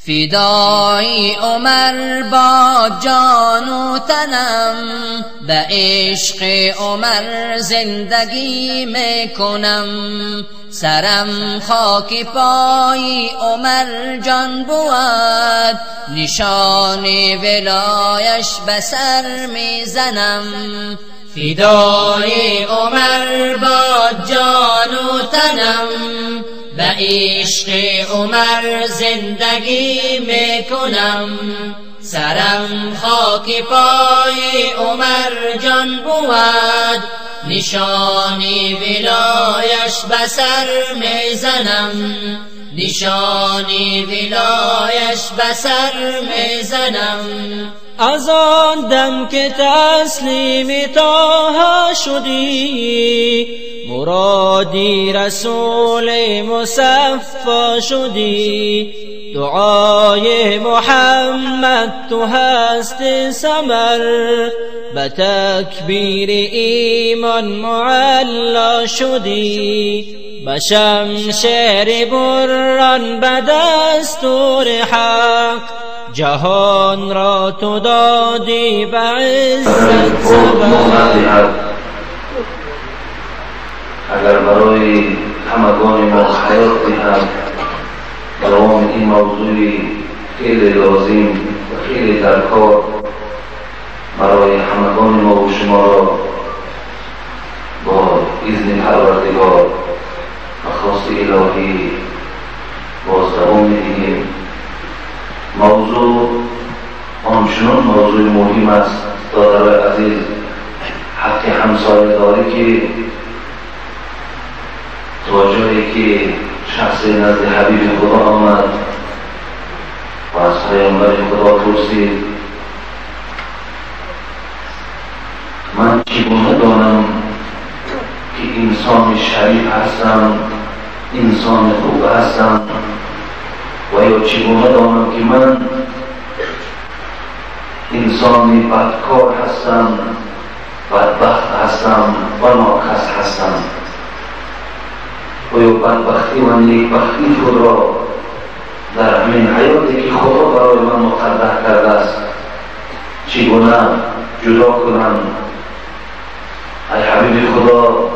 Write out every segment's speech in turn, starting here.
فدای عمر با جان و تنم، به عشق عمر زندگی میکنم. سرم خاک پای عمر جان بود، نشان ولایش به سر میزنم. فدای عمر با جان و تنم، به عشق عمر زندگی میکنم. سرم خاک پای عمر جان بود، نشانی ولایش به سر میزنم. نشانی ولایش به سر میزنم. از آن دم که تسلیم طه شدی، مرادی رسول مصفا شدی. دعای محمد تو هست ثمر، به تکبیر ایمان معلا شدی. به شمشیر بران به دستور حق، جهان را تو دادی به عزت سبب. اگر برای همگان ما حیات دهد، دوام این موضوعی خیلی لازم و خیلی درکار برای همگان ما و شما را با اذن پروردگار و خواست الهی باز دوام میدهیم. موضوع آنچنان موضوع مهم است دادر عزیز، حق همسایه داری که تا جایی که شخص نزد حبیب خدا آمد و از پیامبر خدا پرسید من چگونه دانم که انسان شریف هستم، انسان خوب هستم، و یا چگونه دانم که من انسان بدکار هستم، بدبخت هستم و ناکس هستم، و یا بدبختی و نیکبختی خود را در همین حیاتی که خدا برای من مقدر کرده است چگونه جدا کنم. ای حبیب خدا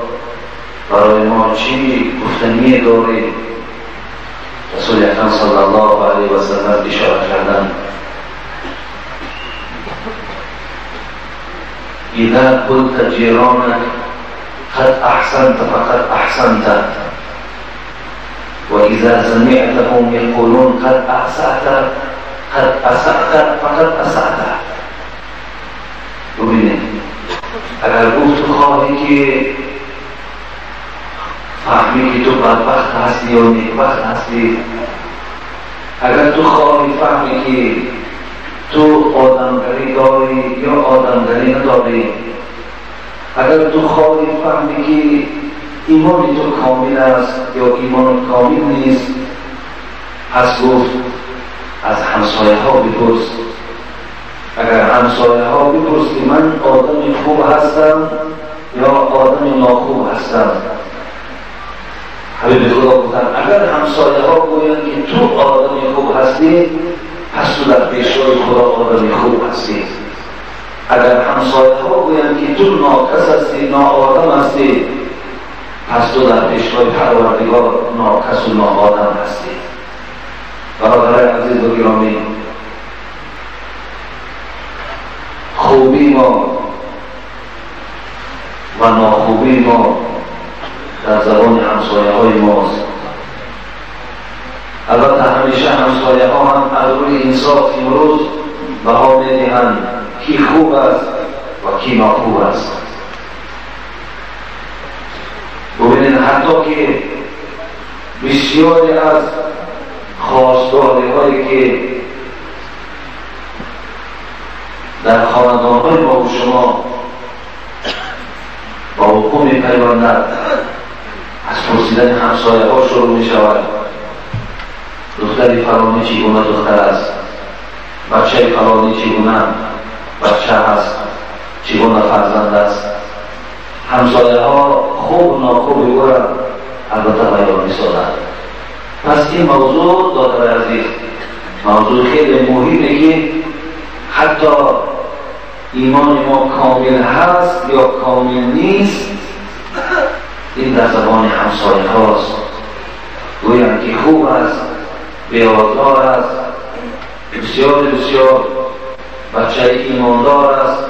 برای ما چی گفتنی داری؟ رسول اکرم صلی الله علیه و سلم اشاره کردند اذا قلت جیرانک قد احسنت فقد احسنت، و اذا سمعتهم یقولون قد اسأت فقد اسأت. ببینید اگر گفت تو خواهی که فهمی که تو بدبخت هستی یا نیکبخت هستی، اگر تو خواهی فهمی که تو آدمگری داری یا آدمگری نداری، اگر تو خواهی فهمی که ایمان تو کامل است یا ایمان کامل نیست، پس گفت از همسایه ها بپرس. اگر همسایه ها بپرس که من آدم خوب هستم یا آدم ناخوب هستم، حبیب خدا گفتن اگر همسایه ها گویند که تو آدم خوب هستی، پس تو در پیشوی خدا آدم خوب هستی. اگر همسایه ها گویند که تو ناکس هستی، ناآدم هستی، پس تو در پیشوی پروردگار ناکس و ناآدم هستی. برادران عزیز و گرامی، خوبی ما و ناخوبی ما در زبان همسایه های ماست. البته همیشه همسایه ها هم از روی انصاف امروز بها میدهند کی خوب است و کی ناخوب است. ببینید حتی که بسیاری از خواستگاری هایی که در خاندان های ما و شما با حقوق میپیوندد، از پرسیدن همسایه ها شروع می شود. دختری فلانی چگونه دختر است، بچه فلانی چگونه بچه هست، چگونه فرزند است. همسایه ها خوب و ناخوب البته بیان می سازند. پس این موضوع دادر عزیز موضوع خیلی مهمه که حتی ایمان ما کامل هست یا کامل نیست، این در زبان همسایه هاست. گویم که خوب است، بیازار است، بسیار بسیار بچه ایماندار است.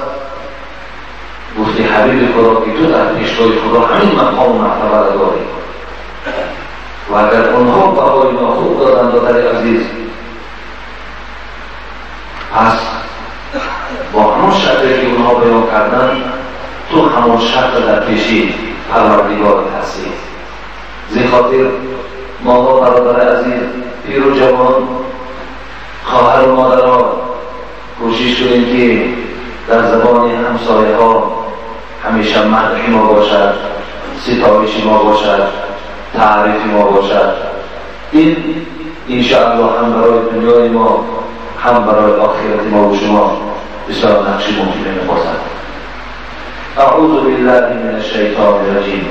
گفتی حبیب خدا که تو در پیشگاه خدا همین مقام و مرتبه را داری و اگر اونها بهای ناخوب دادن دادر عزیز، پس با همون شکلی که اونها بیان کردن تو همون شکل در پیشی پروردگار هستی. زی خاطر ما برادر عزیز، پیر و جوان، خواهر و مادران کوشش کنیم که در زبان همسایه ها همیشه مدح ما باشد، ستایش ما باشد، تعریف ما باشد. این انشاءالله هم برای دنیای ما هم برای آخرت ما و شما بسیار نقش مهمی می‌باشد. اعوذ بالله من الشیطان الرجیم.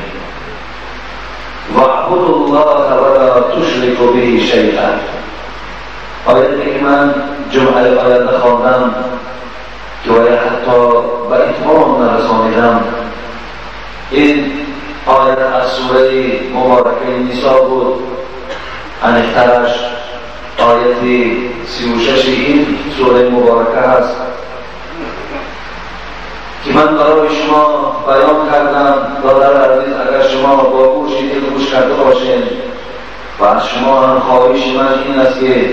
واعبدوا الله ولا تشركوا به شیئا. آیتی که من جمعه آیت خواندم که باید حتی به اتمام نرسانیدم، این آیت از سوره مبارکه نساء بود. انخترش آیت 36 این سوره مبارکه هست که من برای شما بیان کردم. برادر عزیز، اگر شما با گوشی دل گوش کرده باشین و از شما هم خواهش من این است که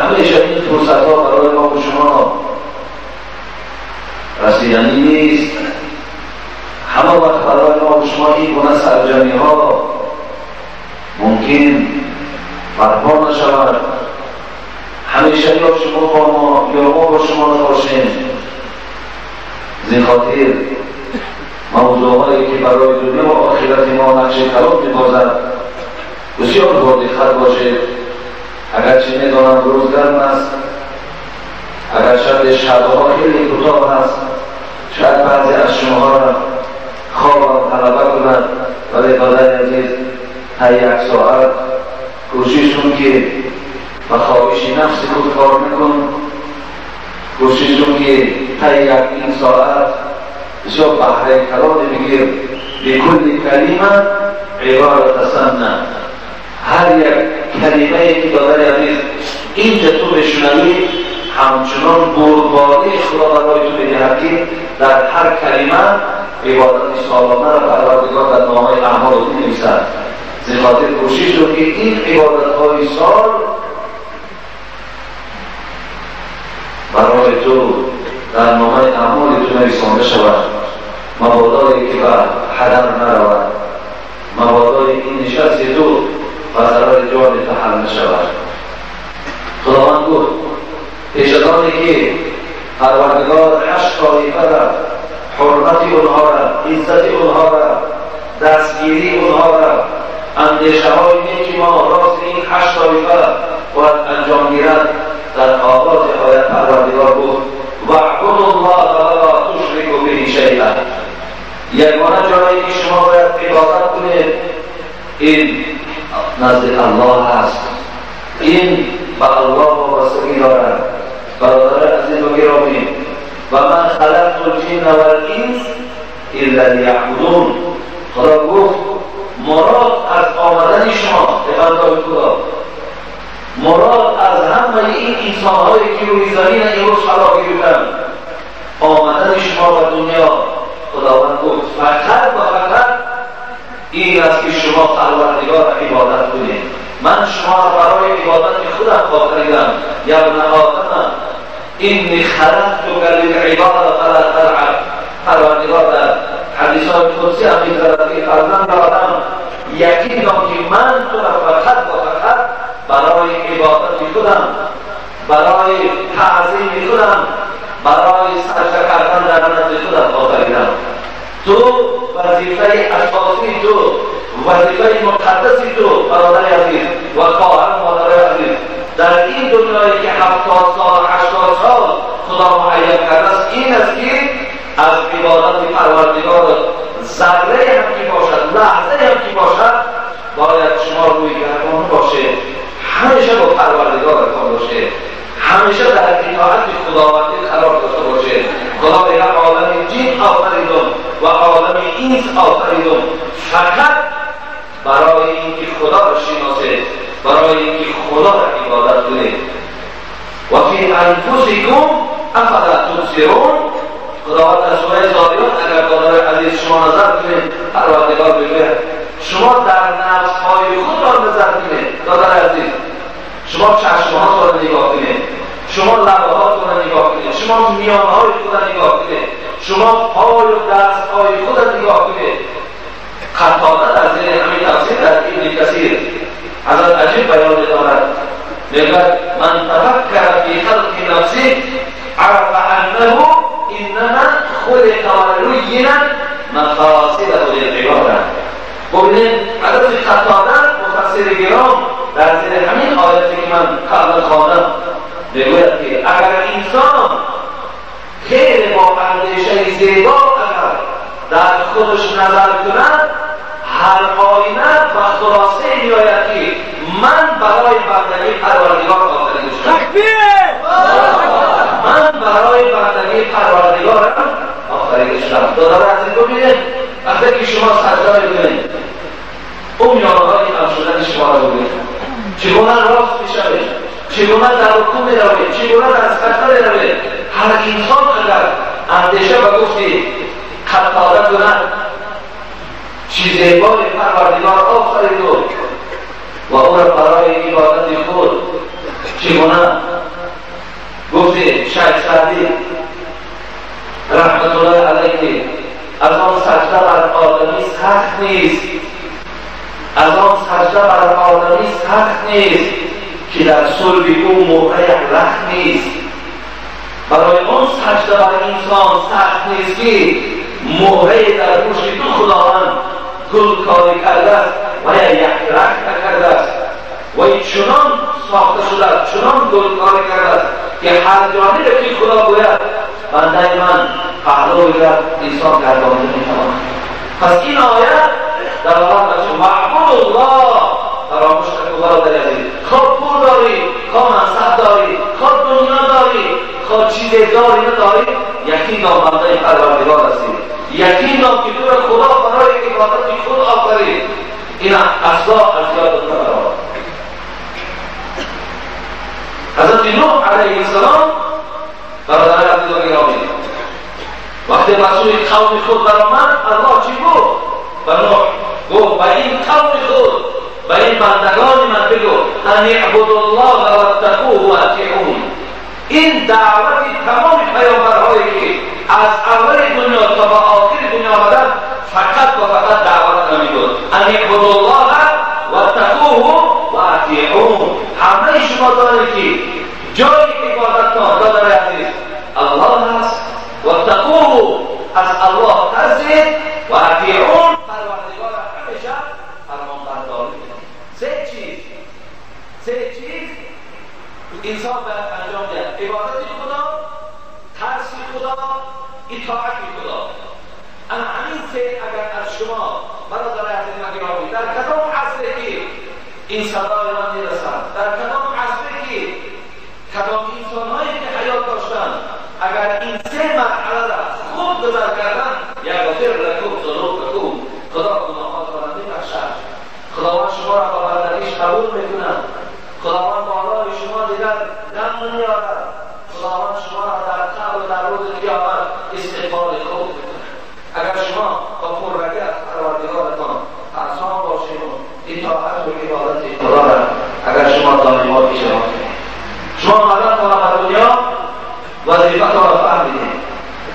همیشه این فرصت ها برای ما و شما رسیدنی نیست. همه وقت برای ما و شما این گونه سرجمی ها ممکن برپا نشود. همیشه یا شما با ما یا ما با شما نباشیم. زین خاطر موضوع هایی که برای دنیا و آخرت ما نقش کلان می‌بازد بسیار با دقت باشید. اگرچه می‌دانم روز گرم است، اگرچه شب‌ها خیلی کوتاه است، شاید بعضی از شما را خواب غلبه کند، ولی برادر عزیز تا یک ساعت کوشش کن که به خواهش نفس خود کار نکن. کوشش کن که تا یک این ساعت بسیار بهره کلان بگیر. بکل کلمه عبارت سنه. هر یک کلمه که برادر عزیز اینجا تو بشنوی همچنان بردباری خدا برای تو بدهد که در هر کلمه عبادت سالانه را پروردگار در نامه اعمال می‌نویسد. زین خاطر کوشش کن که این عبادت‌های سال برای تو در نامه اعمال تو نویسانده شود. مبادایی که به هدر نرود، مبادای این نشست تو و ضرر جان تو حل نشود. خداوند گفت پیش از آنی که پروردگار 8 طایفه را، حرمت اونها را، عزت اونها را، دستگیری اونها را، اندیشه های نیکی ما راست این 8 طایفه باید انجام گیرد. در آغاز آیت پروردگار گفت واعبدوا الله ولا تشركوا به شیئا. یگانه جایی که شما باید عبادت کنید این نزد الله هست. این به الله وابستگی دارد. برادر عزیز و گرامی، و من خلقت الجن والانس الا لیعبدون. خدا گفت مراد از آمدن شما بندگان خدا، مراد از همه این انسان‌هایی که روی زمین امروز قرار گرفتند، آمدن شما به دنیا، خداوند گفت فقط و فقط این است که شما پروردگار را عبادت کنید. من شما را برای عبادت خودم آفریدم. یا ابن آدم اینی خلقتک للعبادة فلا تلعب. پروردگار در حدیث‌های قدسی هم می‌گوید که فرزند آدم یقین دان که من تو را فقط و فقط برای عبادت خودم، برای تعظیم خودم، برای سجده کردن در نزد خودم آفریدم. تو وظیفه اساسی تو، وظیفه مقدسی تو برادر عزیز و خواهر مادر عزیز در این دنیایی که 70 سال 80 سال خدا معین کرده است، این است که از عبادت پروردگار ذره هم که باشد، لحظه هم که باشد، باید شما روی گردان باشه، همیشه با پروردگار کار داشته آفریدم و عالم اینس آفریدم فقط برای اینکه خدا را شناسه، برای اینکه خدا را عبادت کنه. و فی انفسکم افلا تبصرون. خداوند در سوره زاریات اگر برادر عزیز شما نظر کنید، پروردگار بگوید شما در نفس‌های خود را نظر کنید. برادر عزیز شما چشم‌هاتون را نگاه کنید، شما لب‌هاتون را نگاه کنید، شما میان‌های خود را نگاه کنید، شما پای و دست‌های خود را نگاه کنید. قطاده در زیر همین تفسیر در ابن کثیر حضرت عجیب بیان دارد، میگوید من تفکر فی خلق نفسی عرف انه انما خلق ملوینا مقاصده للعباده. ببینید حضرت قطاده مفسر گرام در زیر همین آیاتی که من قبل خواندم میگوید که اگر انسان خیلی با اندیشه زیبا اگر در خودش نظر کند، هر آینه و خلاصه میآید که من برای بندگی پروردگار آفریده شدم. تکبیر! من برای بندگی پروردگار آفریده شدم. دادار عزیز ببینید وقتی که شما سجده میکنید اون میانه‌های خم شدن شما را ببینید، چگونه راست میشوید، چگونه در رکوع میروید، چگونه در سجده میروید. هر انسان اگر اندیشه و گفتی قطاده کند چیزی بای پروردگار آفرید و او را برای عبادت خود چگونه گفتی شیخ سعدی رحمت الله علیه از آن سجده بر آدمی سخت نیست، از آن سجده بر آدمی سخت نیست که در صلب او مهره لخت نیست. برای آن سجده بر انسان سخت نیست که مهره در گوش تو خداوند گل کاری کرده است و یا یک رخت کرده است و چنان ساخته شده است، چنان گل کاری کرده است که هر جانبی که خدا گوید بنده من پهلو بگیرد انسان گردانده میتواند. پس این آیت در واقع معبود الله فراموش کرد خدا را در عزیز. خواه پول داری، خواه منصب داری، خواه دنیا داری، خواه چیز داری نداری، یقین نامنده پروردگار هستی. یقین نام که تو خدا برای عبادت خود آفرید. این اصلا از یادت نبرد. حضرت نوح علیه السلام برادر عزیز و گرامی وقتی مسئول قوم خود برآمد الله چی گفت؟ به نوح گفت به این قوم خود، به این بندگان من بگو ان اعبدوا الله واتقوه واطیعون. این دعوت تمام پیامبرهایی که از اول دنیا تا به آخر دنیا آمدن فقط و فقط دعوت نمی‌کرد ان اعبدوا الله واتقوه واطیعون. همه شما دارید که جای عبادتتان دادر عزیز الله هست، واتقوه از الله ترسید و اطیعون پروردگار همیشه فرمانبرداری کنید. سه چیز انسان باید انجام دهد: عبادت خدا، ترس خدا، اطاعت خدا. اما همین سه اگر از شما برادر عزیز و گرامی در کدام عصری که این صدای من میرسد، در کدام عصری که کدام انسانهایی که حیات داشتن اگر این سه مرحله را خوب گذر کردن یغفر لکم ذنوبکم، خدا گناهات را میبخشد، خداوند شما را با بندگیش قبول میکند، خداوند بالای شما دیگر دم نمیارد، خداوند شما را در قبر و در روز قیامت استقبال خوب میکند. اگر شما با پررگی از پروردگارتان ترسان باشید و اطاعت و عبادت خدا را اگر شما دائما پیشنهاد کنید، شما آمدن تا دنیا وظیفتان را فهمیدید.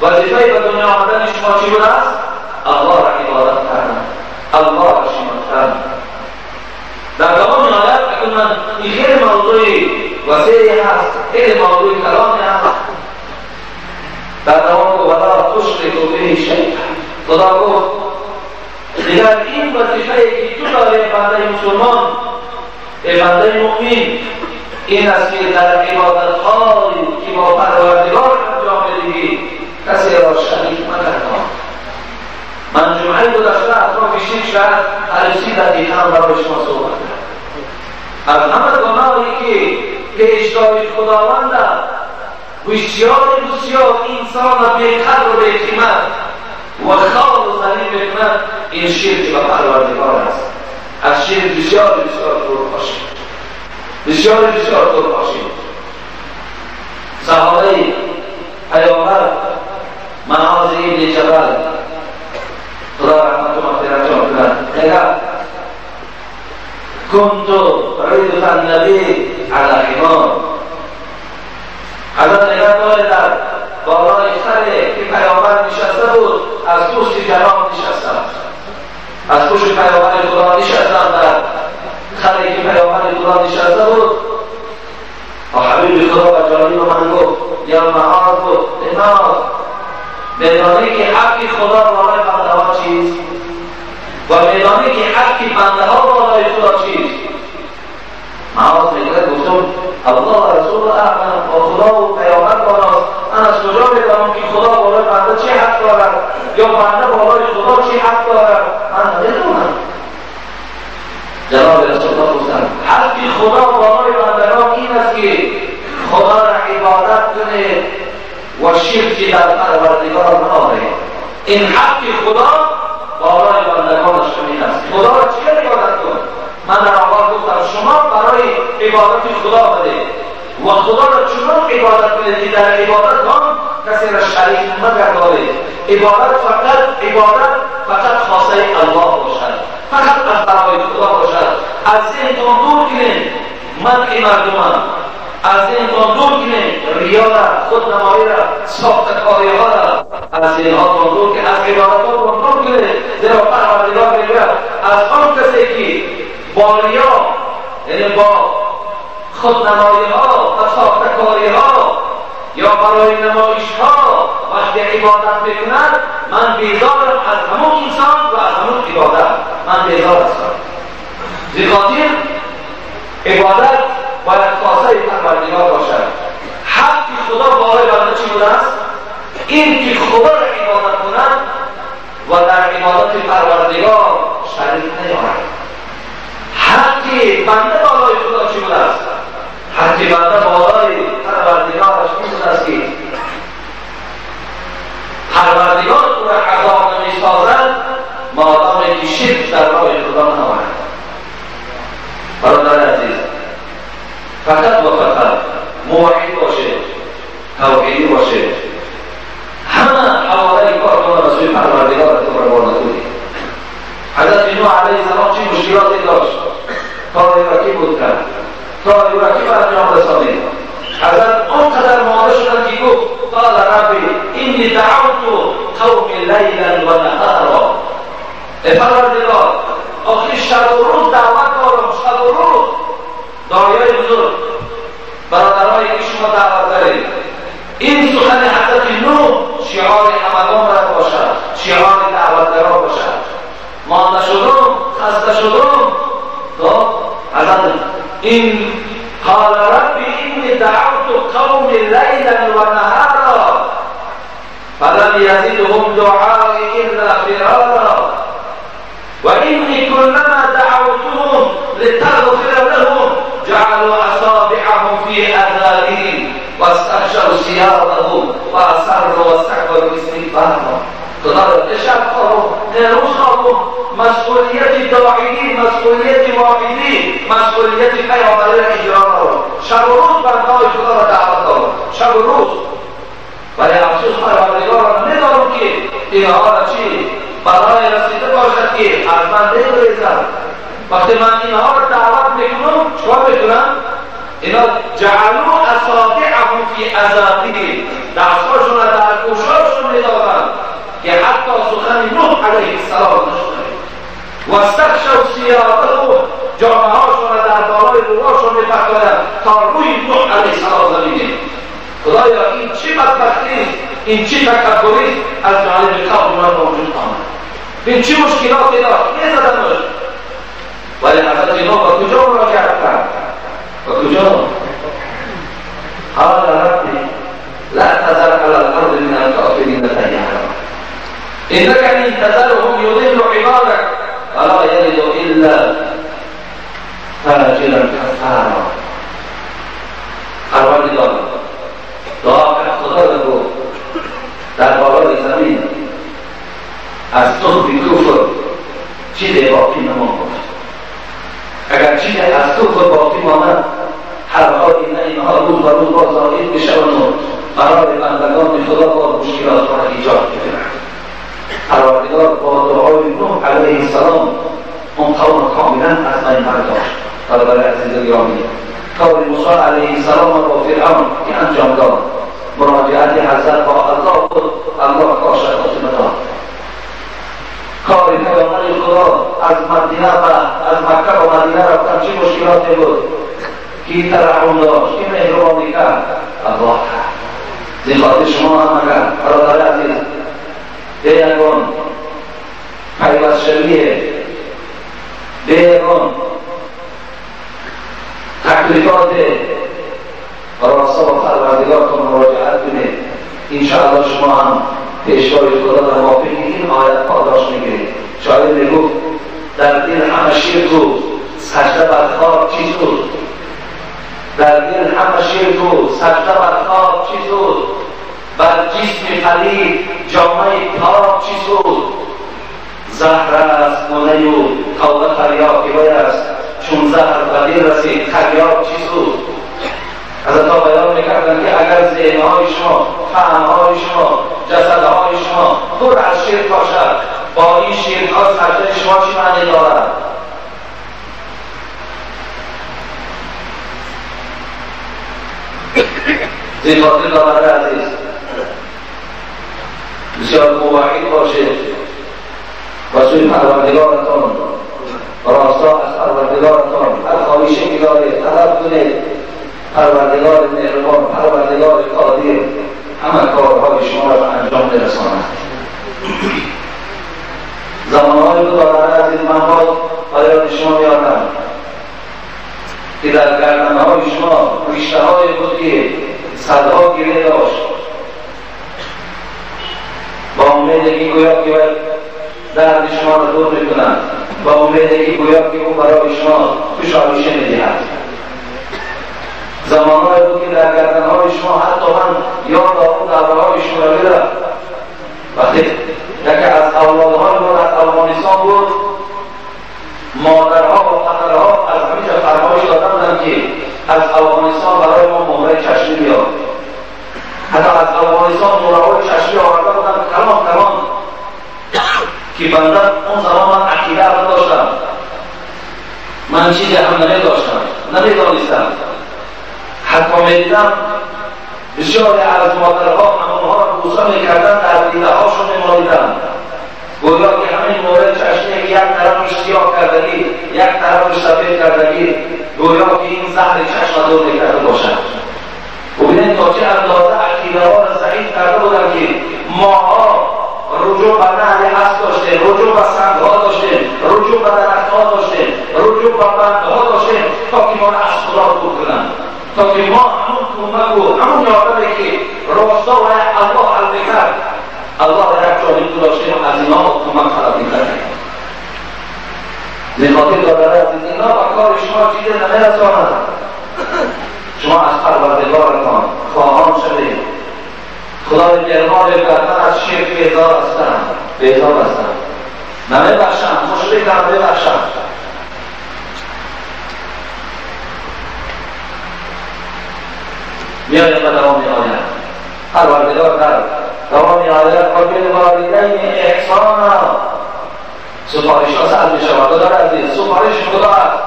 وظیفه به دنیا آمدن شما چی بود است؟ الله را عبادت کردن، الله را شناختن. در دوام این آیت اکنون من این خیلی موضوعی وسیعی هست، خیلی موضوعی کلامی هست. در دوام گفت ولا تشرکوا به شیئا. خدا گفت دیگر این وظیفه‌ای که تو داری بنده مسلمان، بنده مؤمن، این است که در عبادت‌هایی که با پروردگار انجام بدهی کسی را شریک مکن. من جمعه گذشته اطراف 6 شهر عروسی دقیقا برای شما صحبت کردم. از همه گناهی که پیشگاه خداوند بسیار انسان بی‌قدر و بی‌قیمت میکنن این شرک به پروردگار است. از شرک بسیار دور باشید، بسیار دور باشید. صحابه پیامبر معاذ ابن جبل خدا رحمت و مغفرت کنه میگه كنت ردف النبی علی حمار. حضرت نگاه در بالای خره که پیامبر نشسته بود از پشت جناب نشستم، از پشت پیامبر خدا نشستم در خره که پیامبر خدا نشسته بود و حبیب خدا و جانب من گفت یا معاذ بود اینا میدانی که حق خدا بالای بنده ها چیست و میدانی که حق بنده ها بالای خدا چیست. معاذ میگه گفتم الله رسول اعلم و خدا و پیامبر داناست، من از کجا بدانم که خدا بالای بنده چی حق دارد یا بنده بالای خدا چی حق دارد؟ من نمیدونم. جناب رسول الله گفتند حق خدا بالای بندگان این است که خدا را عبادت کنه و شرکی در پروردگار نآورد. این حق خدا بالای بندگانش همین است. خدا را چی عبادت کن؟ من در اول گفتم شما برای عبادت خدا بده و خدا را چنان عبادت کنید که در عبادت هم کسی را شریک مگردانید. عبادت فقط خاصه الله باشد، فقط از برای خدا باشد. از ذهنتان دور کنید منع مردمان، از ذهنتان دور کنید ریا را، خودنمایی را، ساختکاری ها را از ذهنتان دور کنید، از عبادتان دور کنید. زیرا پروردگار میگوید از آن کسی که با ریا یعنی با خودنمایی ها و ساختکاری ها یا برای نمایش ها وقتی عبادت میکنند من بیزارم از همون انسان و از همون عبادت. من بیزار هستم. زیخاطر عبادت باید خاصه پروردگار باشد. حق خدا بالای بنده چی بوده است؟ این که خدا را عبادت کند و در عبادت پروردگار شریک نیارد. حق بنده بالای خدا چی بوده است؟ حق بنده بالای پروردگارش این بوده است که پروردگار او را عذاب نمی‌سازد مادامی که شرک در راه خدا نآورد. برادر عزیز فقط و فقط موحد باشه، توحیدی باشه، همه حواله کار کنه رسول پروردگار تو را بار نکنی. حضرت نوح علیه السلام چه مشکلاتی داشت؟ کاری را کی بود کرد؟ کاری را کی برانجام رسانید؟ حضرت آنقدر مانده شدند که گفت قال ربی اینی دعوت قومی لیلا و نهارا. ای پروردگار آخر شب و روز دعوت دارم، شب و روز. داعیای بزرگ برادرایی که شما دعوت دارید این سخن حضرت نوح شعار همگان را باشد، شعار دعوتگران باشد. مانده شدم، خسته شدم تو حضرت این قال ربی اینی دعوت قوم لیلا و نهارا فلم یزدهم دعایی الا فرارا و اینی کلما دعوتهم لتغفر لهم جعلوا اصابعهم في اذانهم واستغشوا ثيابهم واصروا واستكبروا استكبارا. خدا را شب خوابم، روز خوابم، مسئولیت داعی، مسئولیت واحدی، مسئولیت پیامبری را اجرا دارم. شب و روز بنده‌های خدا را دعوت دارم، شب و روز. ولی افسوس پروردگار را ندارم که اینها را چی برای رسیده باشد که از من نگریزم. وقتی من اینها را دعوت میکنم چکار میکنم؟ اینا جعلوا اصابعهم فی اذانهم، دستهاشون را در گوشهاشون میدارند که حتی سخن نوح علیه السلام نشنوید. واستغشوا ثیابهم، جامه‌هاشون را در بالای روهاشون میپکنند تا روی نوح علیه السلام نبینید. خدایا این چه بدبختی است، این چه تکبری از جانب قوم من موجود آمد. این چه مشکلاتی داشت میزدنش. ولی حضرت نوح به کجا مراجعت کرد؟ به کجا؟ قال ربی لا تذر علی الارض من الکافرین دیارا انک ان تذرهم یضل عبادک ولا یلد الا فاجرا کفارا. پروردگار دعا کرد خدا را گفت در بالای زمین از تخم کفر چیز باقی نماند. اگر چیز از کفر باقی ماند هر حال اینها روز و روز با زائد بشوند برای بندگان خدا با مشکلات را ایجاد کنند. پروردگار با دعای نوح علیه السلام اون قوم کاملا از بین برداشت. برادر عزیز گرامی، کار موسی علیه السلام با فرعون که انجام داد، مراجعت حضرت با الله بود، الله کاش خاتمه داد. کار پیامبر خدا از مدینه و از مکه و مدینه رفتن چه مشکلاتی بود که ترحم داشت، که مهربانی کرد، الله کرد. زیخاطر شما هم اگر برادر عزیز دیگران پیوست شویه، دیگران تکلیفات راستا و پروردگارتون مراجعت کنید، انشاءالله شما هم پیشوای خدا در موافق این آیت پاداش میگیرید. شاید میگفت در دل همه شرک و سجده بر خاک چیز بود، در دل همه شرک و سجده بر خاک چیز بود، بر جسم خلیل جامعه پاک چیز بود. زهر است گونه و توبه تریاکی وی است، چون زهر بدین رسید تریاک چیز بود. حضرت ها بیان میکردن که اگر ذهنهای شما، فهمهای شما، جسدهای شما پر از شرک باشد، با این شرکها سجده شما چی معنی دارد؟ زیخاطر دارد عزیز، بسیار موحد باشید و سوی پروردگارتان راستا از پروردگارتان هر خواهشی که دارید طلب کنید. پروردگار مهربان، پروردگار قادر همه کارهای شما را به انجام برساند. زمانهایی بود دارد عزیز، من باز باید شما میارم که در گردنهای شما ریشته‌هایی بود که صدها گره داشت، با امیدی که گویا که درد شما را دور میکنند، با امیدی که گویا که او برای شما خوشحالیشه میدهد. زمانهایی بود که در گردنهای شما حتی من یاد اون دوره‌های شما را میرم. وقتی یکی از اولادهای ما در افغانستان بود، مادرها و پدرها از همینجا فرمایش داده بودند که از افغانستان برای ما مهره چشمی بیاد. حتی از افغانستان مهره‌های چشمی آورده بودند کلان که بنده اون زمان من عقیده هم داشتم، من چیزی هم نمیداشتم، نمیدانستم. حتی میدیدم بسیاری از مادرها همونها را بوسه میکردن، در دیده هاشون میمالیدن، گویا که همین مورد چشمی که یک طرفش سیاه کردگی، یک طرفش سفید کردگی، گویا که این زهر چشم دور میکرده باشد. ببینید تا چه اندازه عقیده ها را ضعیف کرده بودن که ماها رجوع به نهر هست داشتیم، رجوع به سنگها داشتیم، رجوع به درختها داشتیم، رجوع به بندها داشتیم تا که ما را از خدا دور کنند، تا که ما همون کمک و همون یادمی که راستا و الله حل میکرد، الله را یک جانب داشتیم و از اینها کمک طلب میکردیم. زیخاطر دادره از اینها و کار شما چیزی نمیرساند. شما از پروردگارتان خواهان شدید. خدای مهربان من از شرک بیزار هستم، نمیبخشم، مشرک نمیبخشم. میایم به دوام آیت. پروردگار در دوام آیت و بالوالدین احسانا سفارش ها سأل میشود. دادر عزیز، سفارش خدا است.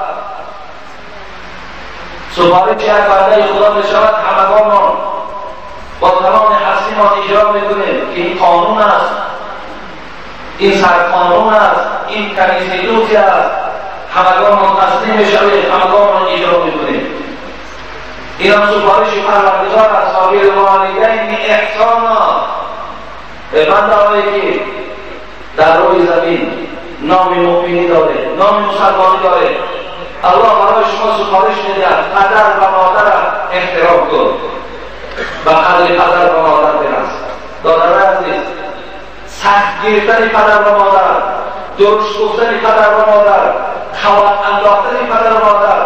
سفارش یک بنده خدا میشود، همگان با تمام هستی ما اجرا میکنیم که این قانون است، این سرقانون است، این کنیستیتوسی است. همگان ما تسلیم میشویم، همگان ما اجرا میکنیم. این هم سفارش پروردگار است. و بالوالدین احسانا، به بنده‌هایی که در روی زمین نام مؤمنی داره، نام مسلمانی داره، الله برای شما سفارش میدهد پدر و مادر احترام کن، به قدر پدر و مادر برس. دادر عزیز، سخت گرفتن پدر و مادر، درشت گفتن پدر و مادر، خواد انداختن پدر و مادر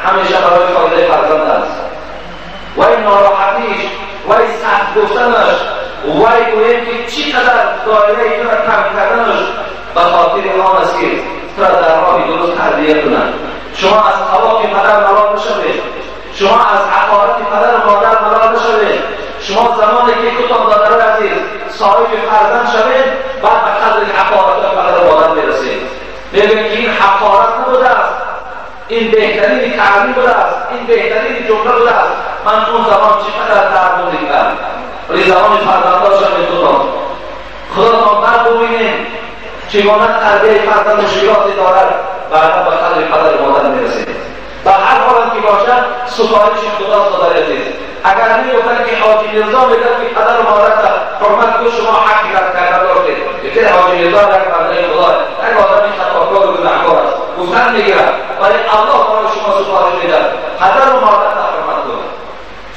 همیشه برای فایده فرزند است. وی ناراحتیش، وی سخت گفتنش، وی گویم که چی قدر دایره ایتون را کم کردنش تربیت کنند. شما از هوا که پدر ملال نشوید، شما از حقارت پدر و مادر ملال نشوید. شما زمانی که کتاب دادرای عزیز صاحب فرزند شوید، بعد به قدر حقارت پدر و مادر میرسید. ببینید که این حقارت نبوده است، این بهترین تعلیم بوده است، این بهترین جمله بوده است. من اون زمان چقدر درد دیدم، ولی زمان فرزندان شوید خداتان بعد ببینید چگونه تربیه فرزند مشکلاتی دارد، بعدا به قدر پدر و مادر میرسید. و هر حال که باشد سفارش خداست داده عزیز. اگر میگفتن که حاجی میرزا میگه که پدر و مادر را حرمت کنید، شما حقی رد کردن داشتید. یکی حاجی میرزا یک بنده خدا، یک آدمی خطاکار و گناهکار است، گفتن میگیرد، ولی الله برای شما سفارش میده پدر و مادر را حرمت کنید.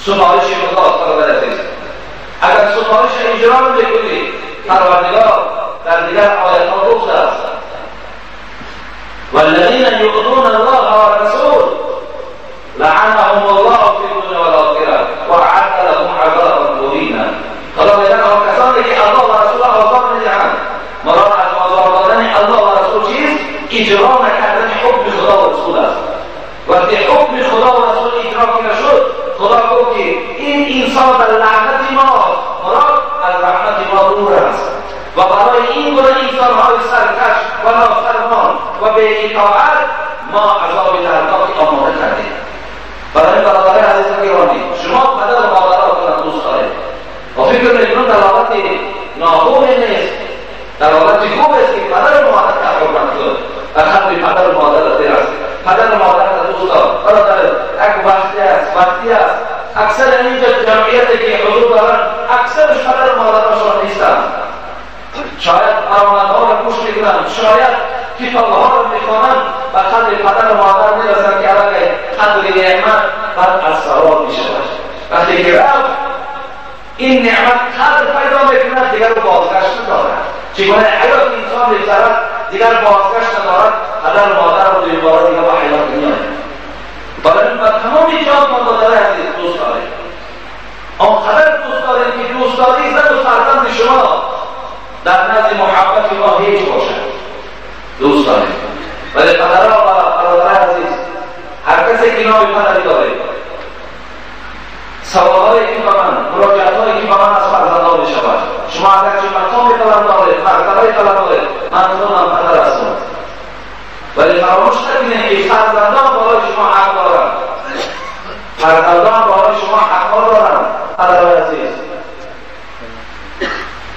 سفارش خداست داده عزیز. اگر سفارش اجرا نمیکنید، پروردگار در دیگر آیات‌ها گفته است والذین یؤذون الله والرسول لعنهم الله فی الدنیا والآخرة وأعد لهم عذابا مهینا. خدا میگه آن کسانی که الله و رسول آزار میدهند، مراد از آزار دادن الله و رسول چیست؟ اجرا نکردن حکم خدا و رسول است. وقتی حکم خدا و رسول اجرا نشد، خدا گفت که این انسان در لعنت ماست، مراد از رحمت ما دور است. و برای این گونه انسان‌های سرکش و نافرمان و به اطاعت ما عذاب دردناکی آماده کردیم. برای این برادران عزیز و گرامی، شما پدر و مادراتون دوست دارید و فکر می‌کنید دلالت ناخوبی نیست، دلالت خوب است که پدر و مادر را حرمت کنید. در خدمت پدر و مادر دیر است، پدر و مادر را دوست دارید. برادر یک وقتی است اکثر اینجا جمعیتی که حضور دارند اکثرش پدر و مادرشان نیستند. شاید آمدها را گوش میکنند، شاید کتابها را میخوانند و قدر پدر و مادر میرسند که الان قدر نعمت بعد از سوال میشود. وقتی که رفت این نعمت قدر پیدا میکند دیگر بازگشت ندارد. چگونه حیات انسان میگذرد دیگر بازگشت ندارد، پدر و مادر رو دوباره دیگر به حیات میآید. برای این تمام جهان مادر عزیز دوست دارید، آنقدر دوست دارید که دوست داری زن و فرزند شما در نزد محبت ما هیچ باشد. دوست دارید، ولی پدرها و برادران عزیز، هر کسی که نام پدری داره، سوالهایی که به من، مراجعتهایی که به من از فرزندان میشود، شما اگر چه مقام طلب دارید، مرتبه طلب دارید، من خودم پدر هستم، ولی فراموش نکنید که فرزندان برای شما حق دارند. فرزندان برای شما حق دارند. پدران عزیز،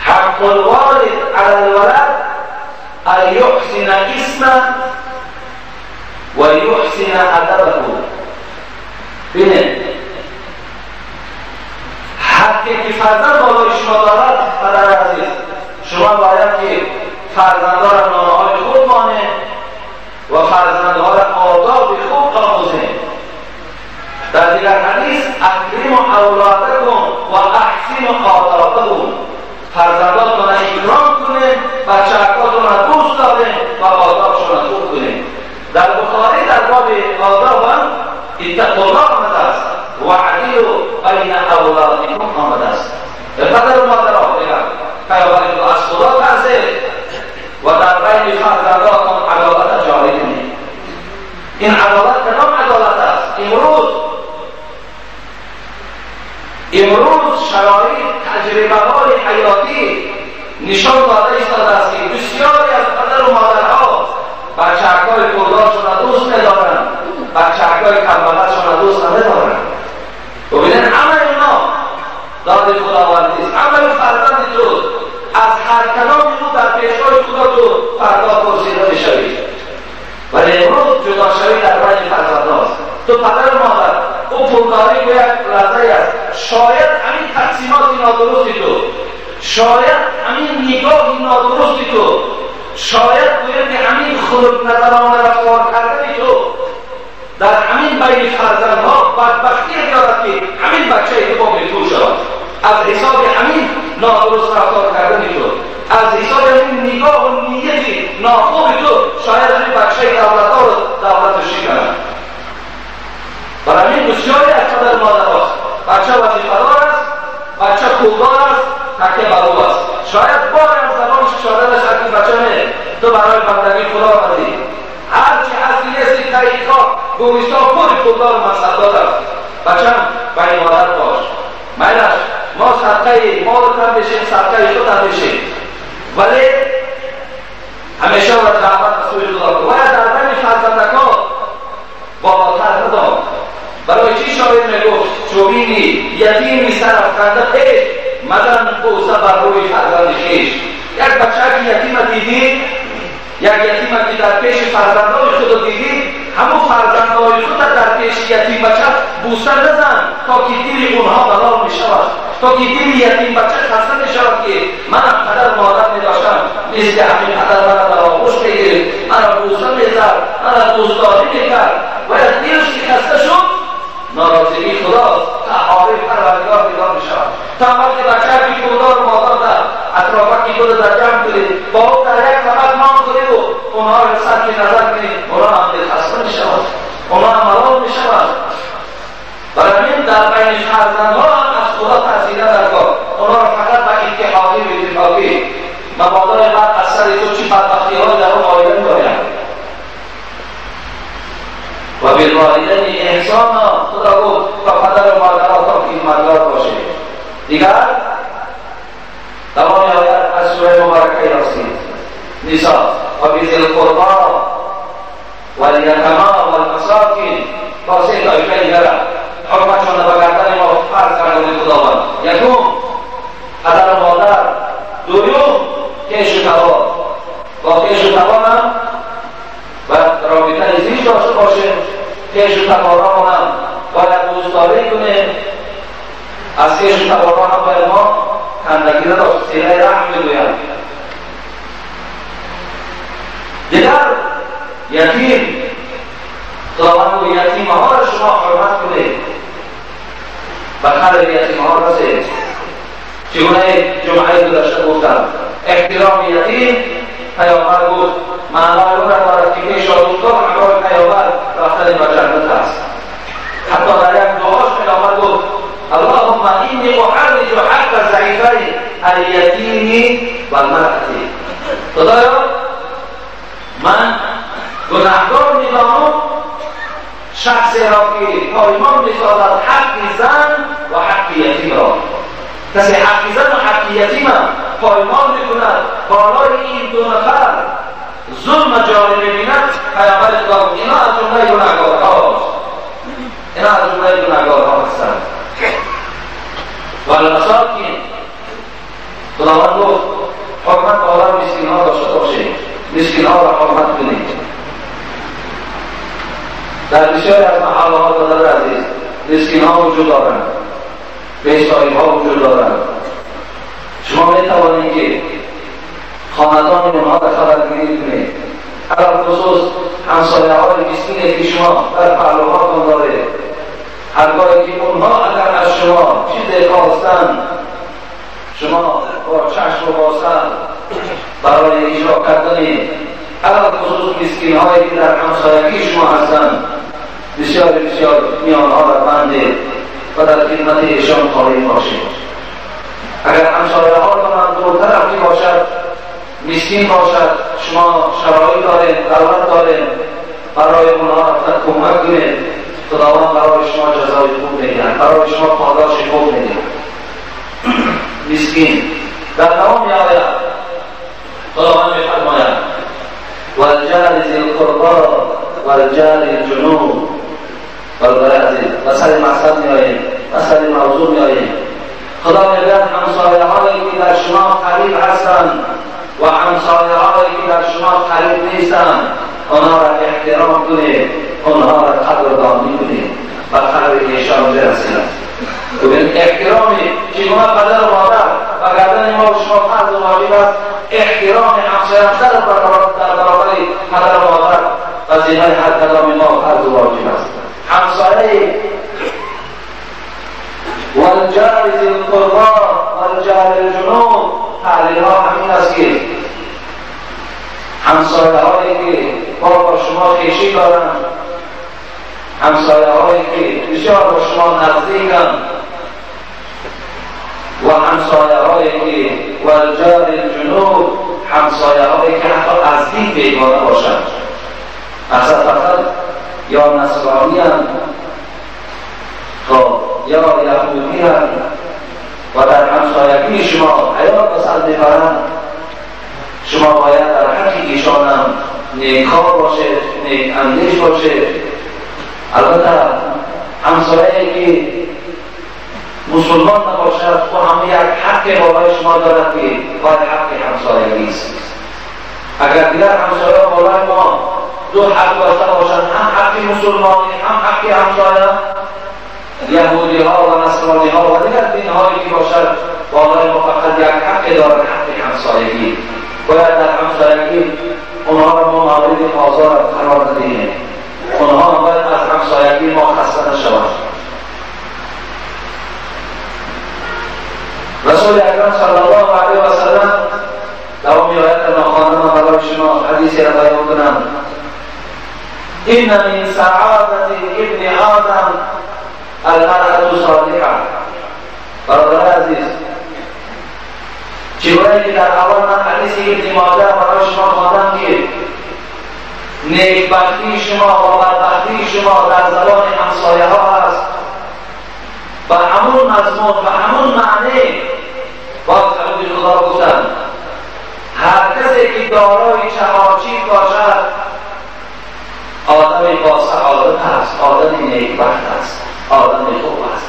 حق الوالد على الولد ان يحسن اسمه و یحسن ادبه. ببینید حقی که فرزند بالای شما دارد پدر عزیز، شما باید که فرزندان را نامه‌های خوب مانید و فرزندها را آداب خوب آموزید. در دیگر حدیث اکرموا اولادکم و احسنوا آدابهم، فرزندانتون را اکرام کنید، بچه‌هاتون را دوست دارید و آدابشون را خوب کنید. در بخاری در باب آداب هم اتقوا الله آمده است و عدلوا بین اولادکم آمده است. پدر و مادرها پیامبر از خدا ترسید و در بین فرزندانتان عدالت جاری کنید. این عدالت کدام عدالت است؟ امروز شرایط تجربه‌های حیاتی نشان داده ایستاده است که بسیاری از پدر و مادرها بچه‌های پولدارشون را دوست ندارند، بچه‌های کمبخلشون را دوست ندارند. ببینید عمل اینا داد خداوندی است. عمل فرزند تو از هر کلامی تو در پیشگاه خدا تو فردا پرسیده میشوی، ولی امروز جدا شوی در بین فرزنداست. تو پدر و مادر او پولداری به یک لحظه است، شاید همین تقسیمات نادرستی تو، شاید همین نگاه نادرستی تو، شاید باید که همین خلق نظرانه رفتار کردن تو در همین بین فرزندها بدبختی بیارد که همین بچه تو با میتون شود. از حساب همین نادرست رفتار کردن تو، از حساب همین نگاه و نیتی ناخوب تو، شاید همین بچه دولتدار دولتشی کند. برای همین بسیاری از پدر مادر است، بچه وظیفه‌دار است، بچه پولدار است، تکیه بر او است. شاید بار از زبانش شده باشد که بچه تو برای بندگی خدا آمدی، هرچی هستی نیست طریقات گویستا پر پولدار و مصدات است. بچم برای مادر باش، میلش ما صدقه مال تن بشیم، صدقه تو تن بشیم، ولی همیشه و دعوت رسول خدا کن. باید در بین فرزندکان بالاتر ندام. برای چی شاید میگفت چوبینی یتیمی سر افکنده پیش مدن بوسه بر روی فرزند خویش. یک بچه که یتیم دیدی، یک یتیم که در پیش فرزندای خود دیدی، همون فرزندای خود در پیش یتیم بچه بوسه نزن تا که دل اونها بلال می شود، تا که دل یتیم بچه خسته می شود که منم پدر مادر می داشتم، مثل همین پدر منم در آغوش بگیر، منم بوسه می زد، منم دوستداری می کرد. باید دلش که خسته شد ناراضگی خداست تا آقای پروردگار بیدار می شود. تا وقتی بچه بی پولدار مادر در اطرافه که خود در جمع کنید با او در یک طبق نام کنید و اونها رو سر که نظر کنید، اونها هم دل خسته می شود، اونها هم ملال می شود. برای این در بین فرزندها هم از خدا تحصیله درگاه، اونها رو فقط به اتحادی و اتفاقی مبادای بعد از سر تو چی بدبختی های در اون آیده می باید. و بالوالدین احسانا خدا گفت تا پدر و مادرها تا خدمتگار باشه. دیگر تمام آیات از سوره مبارکه یاسین نساء و بذی القربا والیتامی والمساکین تا سه طایفه دیگر حکمشون به گردن ما فرض کرده خداوند. یکم پدر و مادر، دوم کیش و تبا. با کیش و تبا هم و رابطه زیش داشته باشه، کیش و تبارا هم باید دوستداری کنه. از کیش و تبارا هم باید ما خندگی نداشت، سیله رحم بگویم. دیگر یتیم، خداوند و یتیمه ها را شما حرمت کنید، به خلق یتیمه ها رسید. چگونه جمعه گذشته گفتم احترام یتیم پیامبر گفت معنای او را دارد که پیش آدوستان همراه پیامبر رفتن به جنت است. حتی در یک دعاش پیامبر گفت اللهم اینی احرج حق الضعیفین الیتیم والمرأة. خدایا من گناهکار می‌دانم شخصی را که پایمان می‌سازد حق زن و حق یتیم را. کسی حق زن و حق یتیم پایمان می‌کند، بالای این دو نفر ظلم جاری می‌بیند، پیامبر خدا اینا از جمله گناهکارهاست، اینا از جمله گناهکارها هستند. والمساکین، خداوند گفت حرمت بالا مسکین‌ها داشته باشید، مسکین‌ها را حرمت کنید. در بسیاری از محله‌ها برادر عزیز مسکین‌ها وجود دارند، بی‌صاحب‌ها وجود دارند. شما می‌توانید که خاندان اونها را خبرگیری کنید، علل خصوص همسایه‌های مسکینی که شما در پهلوهاتون دارید. هرگاهی که اونها اگر از شما چیزی خواستند، شما با چشم و با سر برای اجرا کردن علل خصوص مسکین‌هایی که در همسایگی شما هستند بسیار بسیار میانها را بندید و در خدمت ایشان قائم باشید. اگر همسایه‌هاتان هم دورتر رفتی باشد، مسکین باشد، شما شرایط دارید، دولت دارید، برای اونها رفتن کمک کنید. خداوند برای شما جزای خوب می‌دهد، برای شما پاداش خوب می‌دهد. مسکین در تمام آیات خداوند می‌فرماید والجار ذی القربا والجار الجنوب. برادر عزیز مسئله مقصد می‌آییم، مسئله موضوع می‌آییم. خدا می‌گوید همسایه‌هایی که در شما قریب هستند و همسایه‌هایی که در شما قریب نیستند، آنها را احترام کنید، آنها را قدردانی کنید، به قدر ایشان برسید. ببین احترامی چگونه پدر و مادر و گردن ما و شما فرض و واجب است. احترام همسایه در برابر پدر و مادر وظیفه هر کدام ما فرض و واجب است. همسایه والجار ذی القربا والجار الجنوب، تعلیل‌ها همین است که همسایه‌هایی که با شما خویشی دارند، همسایه‌هایی که بسیار با شما نزدیکند و همسایه‌هایی که والجار الجنوب، همسایه‌هایی که حتی از دید بیگانه باشند. اصلا فقط یا نصرانی یا یهودی و در همسایگی شما حیات به سر میبرند، شما باید در حق ایشان هم نیک‌خواه باشید، نیک اندیش باشید. البته همسایه‌ای که مسلمان نباشد و همه یک حق بالای شما دارد که باید حق همسایگی است. اگر دیگر همسایه بالای ما دو حق داشته باشند، هم حق مسلمانی هم حق همسایه، یهودی ها و نصرانی ها و دیگر دین هایی که باشد بالای ما فقط یک حق دارد، حق همسایگی. باید در همسایگی اونها را ما مورد آزار قرار ندهیم، اونها باید از همسایگی ما خسته نشوند. رسول اکرم صلی الله علیه و سلم دوام آیت ناخوانده برای شما حدیثی را بیان کنم. این من سعادت ابن آدم المرأة صالحة. برادر عزیز، چگونه که در اول من حدیث ابن ماجه برای شما خواندم که نیکبختی شما و بدبختی شما در زبان همسایه ها است، و همون مضمون و همون معنی باز کلمه خدا گفتن هر کسی که دارای چهارچیز باشد آدمی با سعادت است، آدمی نیکبخت است، آدمی خوب است.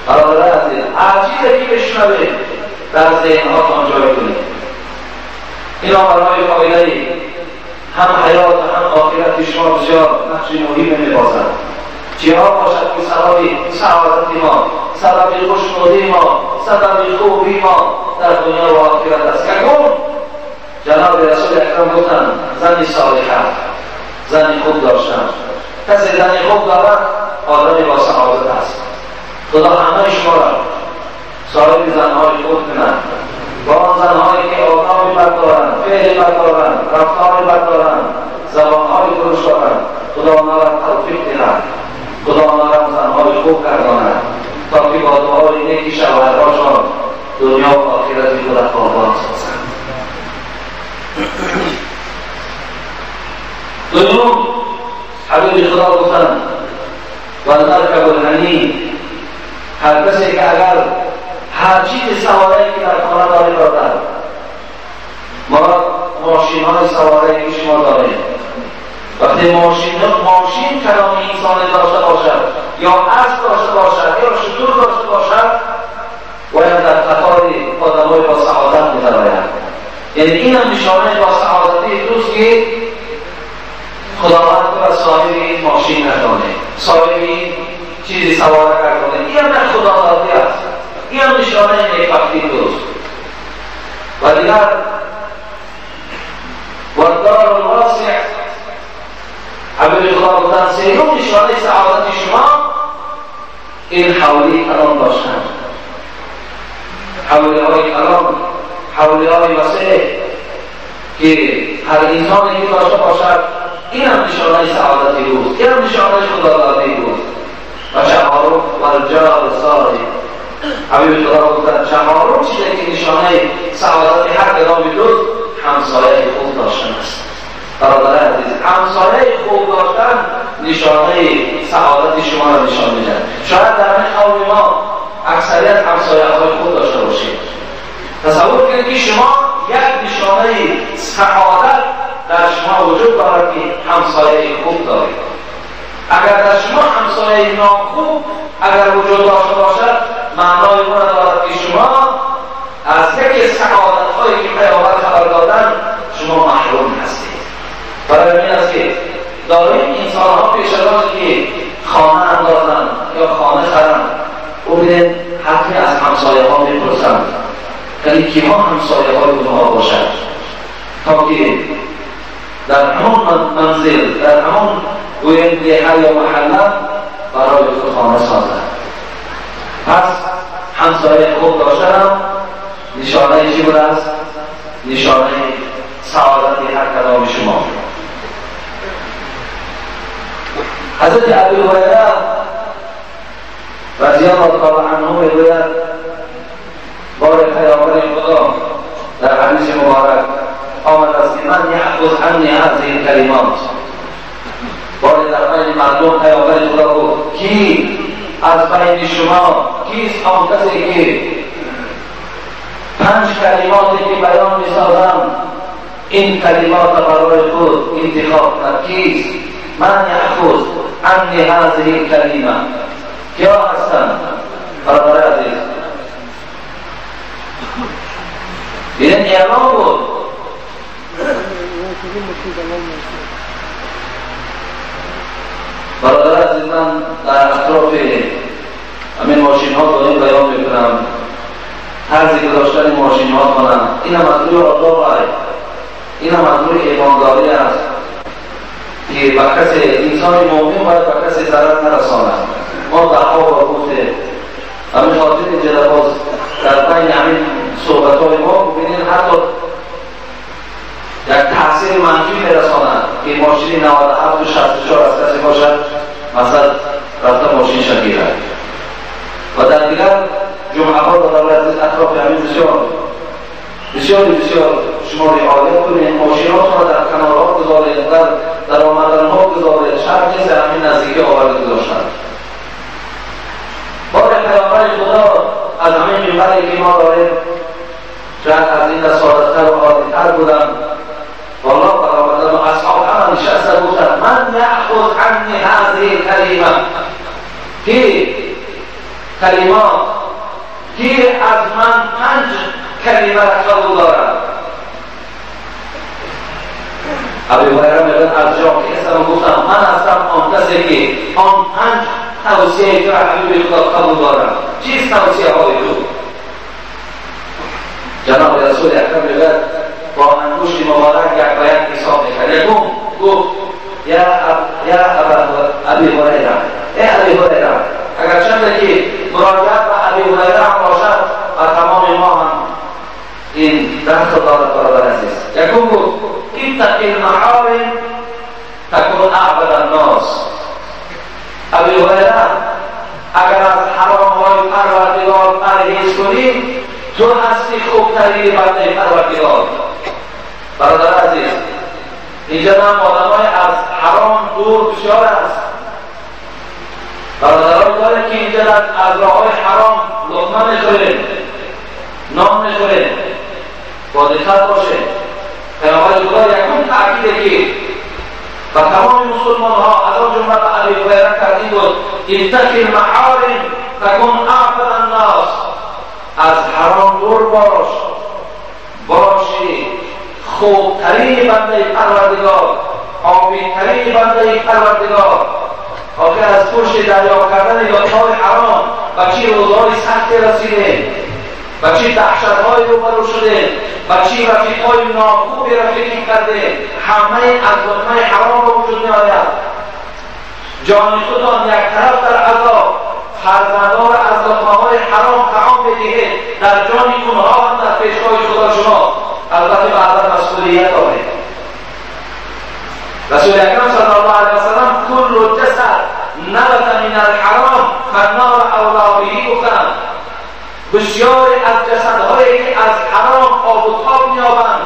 برادر عزیز، هر چیزی که بشنوید در ذهن‌هاتان جای کنید. اینا برای فایده هم حیات و هم آخرت شما بسیار نقش مهمی می‌بازد. چی‌ها باشد که سبب سعادت ما، سبب خوشنودی ما، سبب خوبی ما در دنیا و آخرت است. یکم جناب رسول اکرم گفتن زنی صالحه، زنی خوب داشتن. کسی زنی خوب دارد آدمی با سعادت است. خدا همه شما را صاحب زنهای خوب کنند، با آن زنهایی که آدمی بد دارند، فعل بد دارند، رفتار بد دارند، زبانهای درشت دارند، خدا آنها را توفیق دهد، خدا آنها را زنهای خوب گرداند تا که با دعای نیکی شوهرهاشان دنیا و آخرت خود آباد سازند. دوم حبیب خدا گفتند و نرکب الحنی، هر کسی که اگر هر چیز سواره‌ای که در خانه دارد، مراد ماشین های سواره‌ای که شما دارید، وقتی ماشین کلام انسان داشته باشد یا اسب داشته باشد یا شتر داشته باشد، باید در قطار آدم‌های با سعادت می‌دراید. یعنی این هم نشانه با سعادتی دوست که خداوند تو از صاحب این ماشین نشانه، صاحب این چیزی سواره کردانه، این هم در خدا داده است، این هم نشانه نیکبختی دوست. و دیگر والدار الواسع، حبیب خدا گفتن سیوم نشانه سعادت شما این حولی کلام داشتن، حولی های کلام، حولی های وسیع که هر انسانی که داشته باشد این هم نشانه سعادتی روست، این هم نشانه خدا داده روست. و چهارم والجار صالح، حبیب خدا گفتن چهارم چیزی که نشانه سعادت هر کدام دوست همسایه خوب داشتن است. برادر عزیز، همسایه خوب داشتن نشانه سعادت شما را نشان می‌دهد. شاید در این قوم ما اکثریت همسایه‌های خوب داشته باشید. تصور کنید که شما یک نشانه سعادت در شما وجود دارد که همسایه خوب دارید. اگر در شما همسایه ناخوب اگر وجود داشته باشد، معنای اون دارد که شما از یک سعادت‌هایی که پیامبر خبر دادن شما محروم هستید. برای این است که داریم انسان‌ها پیش از آن که خانه اندازند یا خانه خرند، او ببینید حتی از همسایه‌ها می‌پرسند یعنی کیها همسایه‌های اونها باشد تا که در همون منزل، در همون گویم دیه یا محله برای خود خانه سازند. پس همسایه خوب داشتن نشانه چی بود است؟ نشانه سعادت هر کدام شما. حضرت ابی هریره رضی الله تعالی عنه میگوید بار پیامبر خدا در حدیث مبارک آمد است که من یأخذ عنی هذه الکلمات، بار در بین مردم مردم پیامبر خدا گفت کی از بین شما کیست آن کسی که 5 کلماتی که بیان می‌سازم این کلمات برای خود انتخاب کند؟ کیست؟ من یأخذ عنی هذه الکلمه؟ کیا هستند برادر عزیز؟ این اعلام بود. برادر عزیز، من در اطراف همین ماشین ها داریم بیان میکنم، طرزی گذاشتن ماشین ها کنم، این هم از روی آداب است، این هم از روی ایمانداری است که به کسی انسان مؤمن باید به کسی ضرر نرساند. ما دعوا را گفته همین خاطر جلباز در بین همین صحبت های ما ببینید حتی یک تاثیر منفی میرساند که ماشین 97 و 64 از کسی باشد، مثلا رفته ماشین شگیره و در دیگر جمعه ها و دولت اطراف همین بسیار شما رعایت کنید، ماشینات را در کنارها گذارید، در آمدنها گذارید، شرط نیست همین نزدیکی آورده گذاشتن. بار پیامبر خدا از همین منبری که ما داریم شاید از این ساده‌تر و عادی‌تر بودن، والله برآمدن و اصحاب هم نشسته گفتن من یأخذ عنی هذه الکلمه، که کلمات که از من 5 کلمه را قبول دارد. ابی هریره میگن از جا که اسم گفتم من هستم آن کسی که آن 5 توصیه که حبیب خدا قبول دارد. چیست توصیه های تو؟ جناب رسول اکرم میگه با انگشت مبارک یک بیان حساب میکرد. یکم گفت یا ابی هریره، ای ابی هریره، اگر چند که مراجعت به ابی هریره هم باشد و تمام ما هم این درس دارد برادر عزیز. یکم گفت اتق المحارم تکن اعبد الناس. ابی هریره اگر از حرام های پروردگار پرهیز کنی تو هستی خوبترین بنده پروردگار. برادر عزیز، اینجا هم آدمای از حرام دور بسیار است. برادران داره که اینجا از راه های حرام لقمه میخوریم، نام میخوریم، با دقت باشه. پیامبر خدا یکم تأکیده که و تمام مسلمان ها از آن جمله به ابی هریره کردی بود اتق المحارم تکن اعبد الناس. از حرام دور باشی خوبترین بنده پروردگار، عابدترین بنده پروردگار. آخه از پشت دریا کردن یادهای حرام و چی روزهای سخت رسیده، و چی دهشت‌های روبرو شده، و چی رفیق‌های ناخوبی رفیقی کرده، همه از لقمه حرام به وجود می‌آید. جان خودان یک طرف در عذاب، فرزندان از لقمه‌های حرام طعام بدهید، در جان اونها هم در پیشگاه خدا شما البته بعدا مسئولیت دارید. رسول اکرم صلی الله علیه و سلم کل جسد نبت من الحرام فالنار اولی به گفتند بسیاری از جسدهایی که از حرام آب و تاب می‌یابند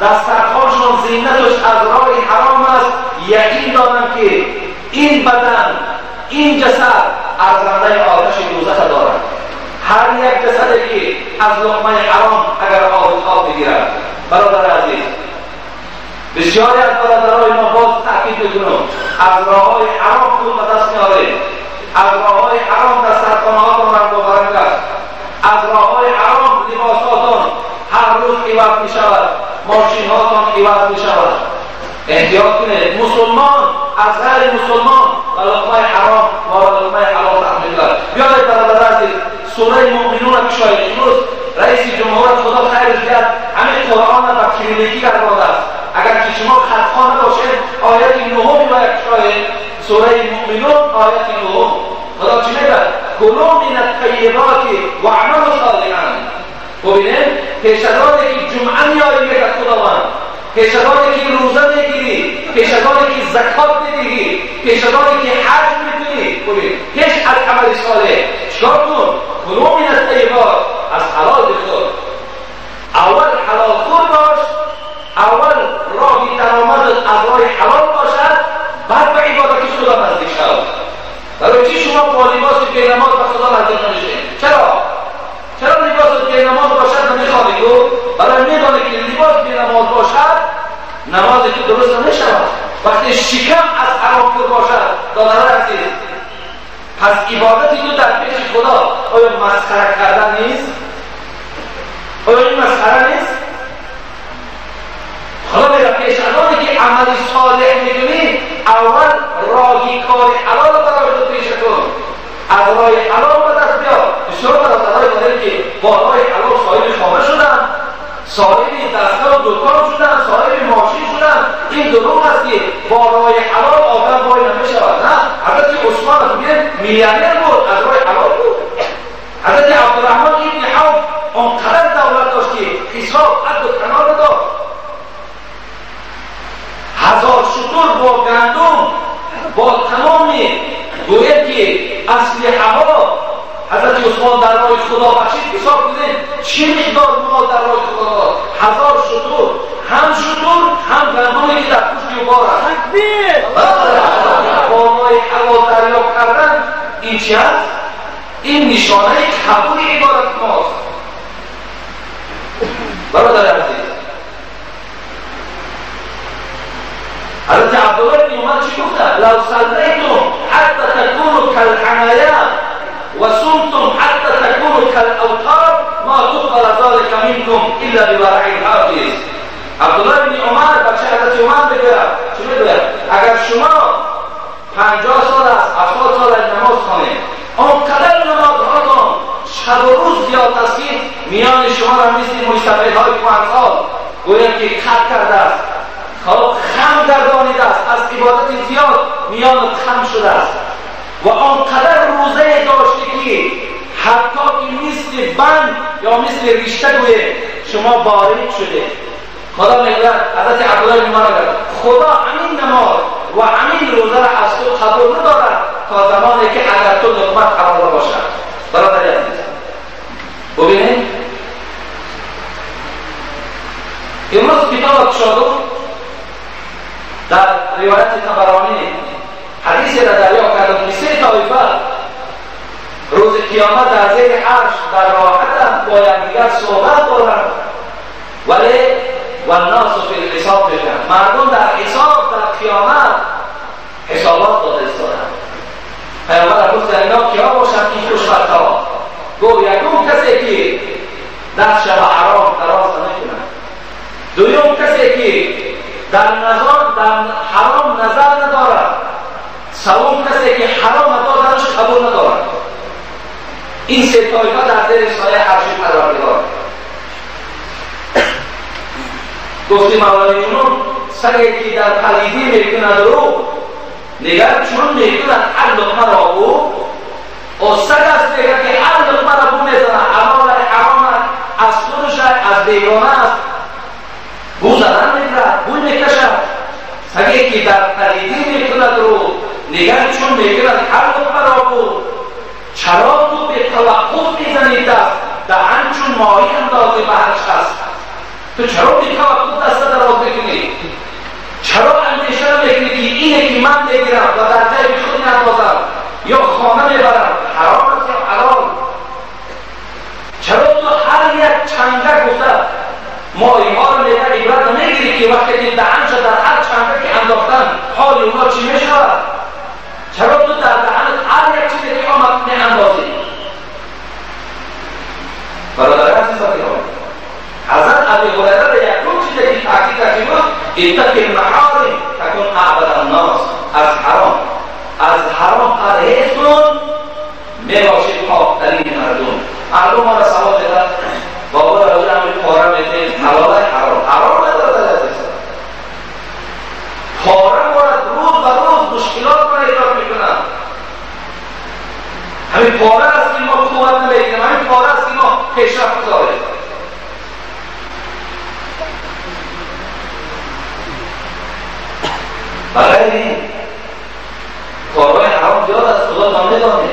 دسترخوانشان زینتش از راه حرام است، یقین دارند که این بدن این جسد ارزنده آتش دوزخ دارد. هر یک جسدی که از لقمه حرام اگر آب و تاب بگیرد. برادر عزیز، بسیاری از برادرای ما باز تأکید میکنم از راههای حرام خود به دست میارید، از راههای حرام دسترخوانهاتان رنگ و برنگ است، از راههای حرام لباساتان هر روز عوض میشود، ماشینهاتان عوض میشود. احتیاط کنید. مسلمان از غیر مسلمان و لقمه حرام و لقمه حلال تحمیل دارد. بیایید برادر عزیز سوره مؤمنون را بشاید. امروز رئیس جمهوریت خدا خیرش بیاد همین قرآن را به کلیدی گردانده است. اگر که شما خطخانه باشید آیت 9 باید شاید سوره مؤمنون آیت 9 خدا چی میگه؟ کلوا من الطیبات و اعملوا صالحا. ببینید پیشگاهی که جمعه میاری میگه خداوند، پیشگاهی که روزه میگیری، پیشگاهی که زکات میدهی، پیشگاهی که حج میکنی، ببین هیچ از عمل صالح چیکار کن؟ کلوا من الطیبات، از حلال بخور. اول حلال خور باش، اول راهی درآمدت از راه حلال باشد، بعد به عبادت خدا نزدیک شو. بی نماز به خدا نزدیک نمیشه. چرا لباس بی نماز باشد نمیخواد تو؟ برای میدونه که لباس بی نماز باشد نماز تو درست نمیشود. وقتی شکم از حرام پر باشد دادر عزیز، پس عبادتی تو در پیش خدا آیا مسخره کردن نیست؟ آیا این مسخره نیست؟ خدا میگه پیشنهادی که عمل صالح میکنی اول راهی کار حلال برای خود پیش کن، از راه حلال به دست بیار. بسیار برادرای داریم که با راه حلال صاحب خانه شدن، صاحب دستگاه دکان شدن، صاحب ماشین شدن. این دروغ است که با راه حلال آدم وای نمیشود. نه، حضرت عثمان میلیونر بود، از راه حلال بود. حضرت عبدالرحمن ابن عوف آنقدر دولت داشت که حساب حد و کنار نداشت. 1000 شتر با گندم با تمام گوید که اسلحه ها حضرت عثمان در راه خدا بخشید. حساب کنید چه مقدار مال در راه خدا داد. 1000 شتر، هم گندمی که در پشت بار است. تکبیر! با راه حلال دریافت کردن این چی است؟ این نشانه قبول عبادت ماست. برادر عزیز، حضرت عبدالله بن عمر چی گفته؟ لو صلیتم حتی تکونوا کالحنایا و صمتم حتی تکونوا کالاوتار ما تقبل ذلک منکم الا بورع الحافظ. عبدالله بن عمر بچه حضرت عمر بگوید چی بگوید؟ اگر شما 50 سال است 70 سال نماز خوانید، آنقدر نمازهاتان شب و روز زیاد است که میان شما را مثل مجتمعهای کهنسال گوید که خط کرده است، خم گردانیده است، از عبادت زیاد میان خم شده است و آنقدر روزه داشته که حتی که مثل بند یا مثل ریشته گوید شما باریک شده. خدا میگوید حضرت عبدالله بن عمر خدا همین نماز و همین روزه را از تو قبول ندارد تا زمانی که اگر تو نقمت قبول باشد. برادر عزیز ببینید امروز کتاب تشادق در روایت طبرانی حدیثی را دریافت کردم که 3 طایفه روز قیامت در زیر عرش در راحت با یکدیگر صحبت دارند ولی والناس فی الحساب بشن. مردم در حساب در قیامت حسابات داده ایستادند. پیامبر گفت اینا کیا باشند این خوشبخت‌ها؟ گفت یکم کسی که دستش به حرام دراز نمی‌کند، دوم کسی که در حرام نظر ندارد، سوم کسی که حرام دادنش قبول ندارد. این 3 طایفه در زیر سایه عرش پروردگار. گفتی مولانا جنون سگی که در پلیدی میکند رو نگر چون میکند هر لقمه را بو و سگ است نگر که هر لقمه را بو میزند حلال حرام از خودش از بیگانه است بو زدن میگرد بوی میکشد. سگی که در پلیدی میکند رو نگر چون میکند هر لقمه را بو چرا تو به توقف میزنید دست دهن چون ماهی اندازه بهرش است. تو چرا بی‌توقف دست دراز میکنی؟ چرا اندیشه میکنی که اینه که من بگیرم و در جای خود نندازم یا خانه میبرم حرام است یا حلال؟ چرا تو هر یک چنگه گفته ماهی ها رو میگه عبرت نمیگیری که وقتی که دهنش در هر چنگه که انداختن حال اونا چی میشود؟ چرا تو در دهنت هر یک چیزی که آمد میاندازی؟ برادر عزیزان حضرت ابی هریره به یکم چیزی که تاکید کرده بود اتق المحارم تکن اعبد الناس. از حرام پرهیز کن میباشید پاکترین مردم ما را سوال دادن بابا راجع همین پاره میده حلال حرام ندارد. پاره ما را روز به روز مشکلات را ایجاد میکنند. همین پاره است که ما قوت نمیگیریم، همین پاره است که ما پیشرفت داریم. برای این کارهای حرام زیاد از خدا تا میدانه.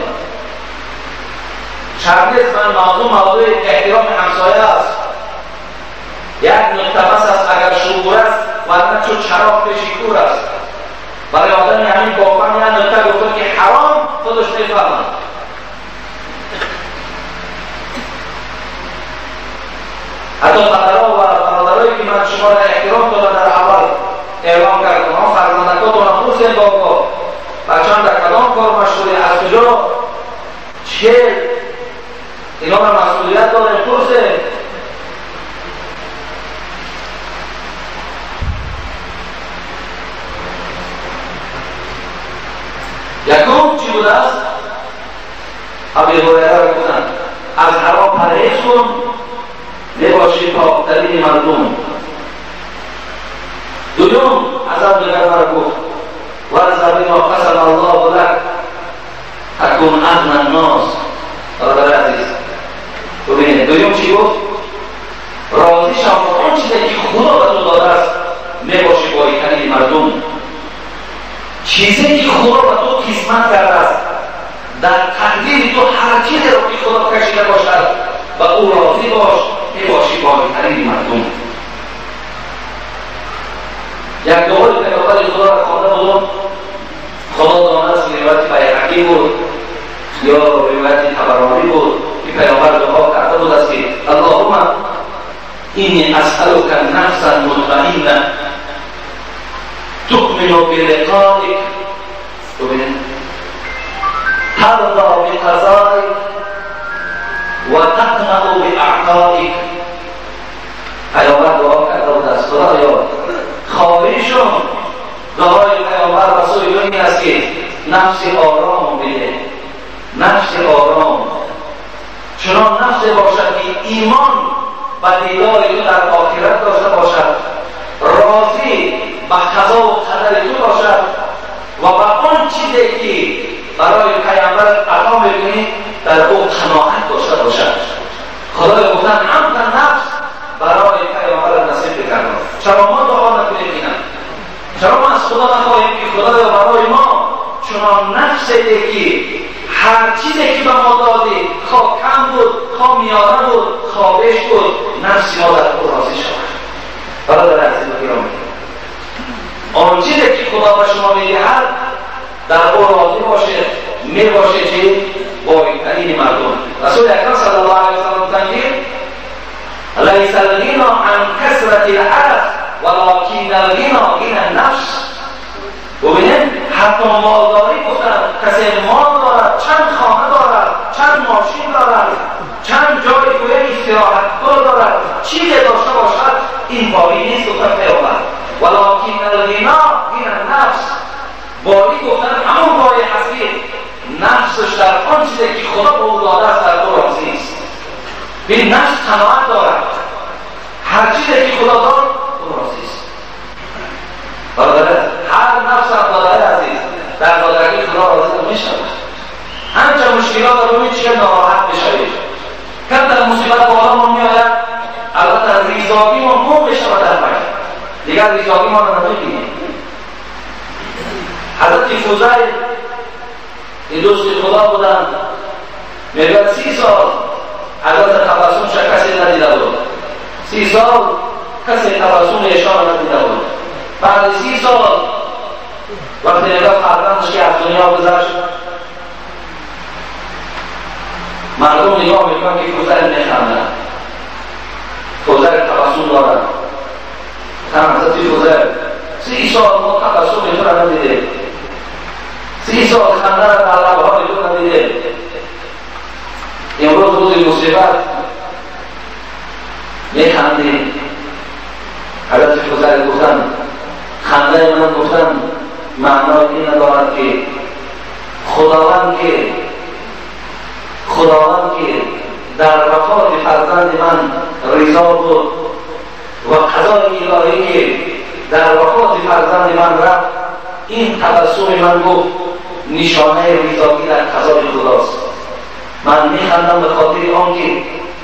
شرطیت من موضوع احترام همسایه است. یک نقطه بس است اگر شعور است ورنه چون شراب پیش کور است. برای آدمی همین باقی یک نقطه گفتن که حرام خودش میفهمد. حتی خطرها و برادرایی که من شما را احترام دادم در اول اعلام کردم آن فرزندکاتون را پرسید بابا بچه‌ام در کدام کار مشغولی، از کجا چیه اینا را مسئولیت داریم پرسید. یکم چی بود است؟ ابی هریره را گفتند از حرام پرهیز کن میباشی پاکترین مردم. دوم از آن دیگر را گفت ورزق بما قسم الله لك تکن اغنی الناس. برادر عزیز ببینید دوم چی گفت؟ راضی شو با آن چیزی که خدا به تو داده است میباشی بالاترین مردم. چیزی که خدا به تو قسمت کرده است در تقدیر تو هر چیزی را که خدا کشیده باشد و او راضی باش میباشی بالاترین مردم. یک دوری پیغمبر خدا را خوانده بودم، خدا دانست روایت بیهقی بود یا روایت طبرانی بود که پیغمبر دعا کرده بود است که اللهم اینی اسألک نفسا مطمئنه تؤمن بلقائک ترضى بقضائک و تقنع باعطائک. پیغمبر دعا کرده بود است خدایا خواهشم دعای پیغمبر رسول این است که نفس آرام بده، نفس آرام چنان نفس باشد که ایمان و دیدار تو در آخرت داشته باشد، راضی به قضا و قدر تو باشد و به آن چیزی که برای پیغمبر عطا میکنی در او قناعت داشته باشد. خدای گفتن هم در نفس برای پیغمبر نصیب بکردم. چرا ما دعا نکنیم اینم؟ چرا ما از خدا نخواهیم که خدای برای ما چنان نفسی که هر چیزی که به ما دادی خواه کم بود، خواه میاره بود، خواه بیش بود، نفس ما در او راضی شود. برادر عزیز و گرامی، آن چیزی که خدا به شما میدهد در او راضی باشه، میباشه که بالاترین مردم. رسول اکرم صلی الله علیه و سلم تنگیر لیس الغنی عن کثرة العدد ولکن الغنی غنی النفس. ببینید حتی مالداری گفتن کسی مال دارد، چند خانه دارد، چند ماشین دارد، چند جای کوی استراحتگاه دارد، چیزی داشته باشد این باری نیست. گفتن پیغمبر ولکن الغنی غنی النفس. باری گفتن همون باری هست که نفسش در آن چیزی که خدا به او داده است در او راضی است. این نفس قناعت دارد، هر چیزی که خدا داد او راضی است. برادر هر نفس برادر عزیز در دادگی خدا راضی میشود. همچه مشکلات رو میچه ناراحت بشوید. کم در مصیبت بالا ما میآید، البته ریزابی ما مو بشود در باید دیگر ریزابی ما رو نمیبینیم. حضرت فوزای این دوست خدا بودن، میگوید 30 سال حضرت تبسمش کسی ندیده بود. 30 سال کسی تبسم ایشان ندیده بود. بعد 30 سال وقتی نگاه فرزندش که از دنیا گذشت، مردم نگاه میکنن که فوزر میخندن، فوزر تبسم دارد. هم حضرت فوزر 30 سال ما تبسم ایشان ندیده، 30 سال خنده را در لبها ایشان ندیده. امروز روز مصیبت میخندیم. حضرت فوزر گفتن خنده من گفتن معنای این ندارد که خداوند که در وفات فرزند من رضا بود و قضای الهی که در وفات فرزند من رفت، این تبسم من گفت نشانه رضایی در قضای خداست. من میخندم به خاطر آنکه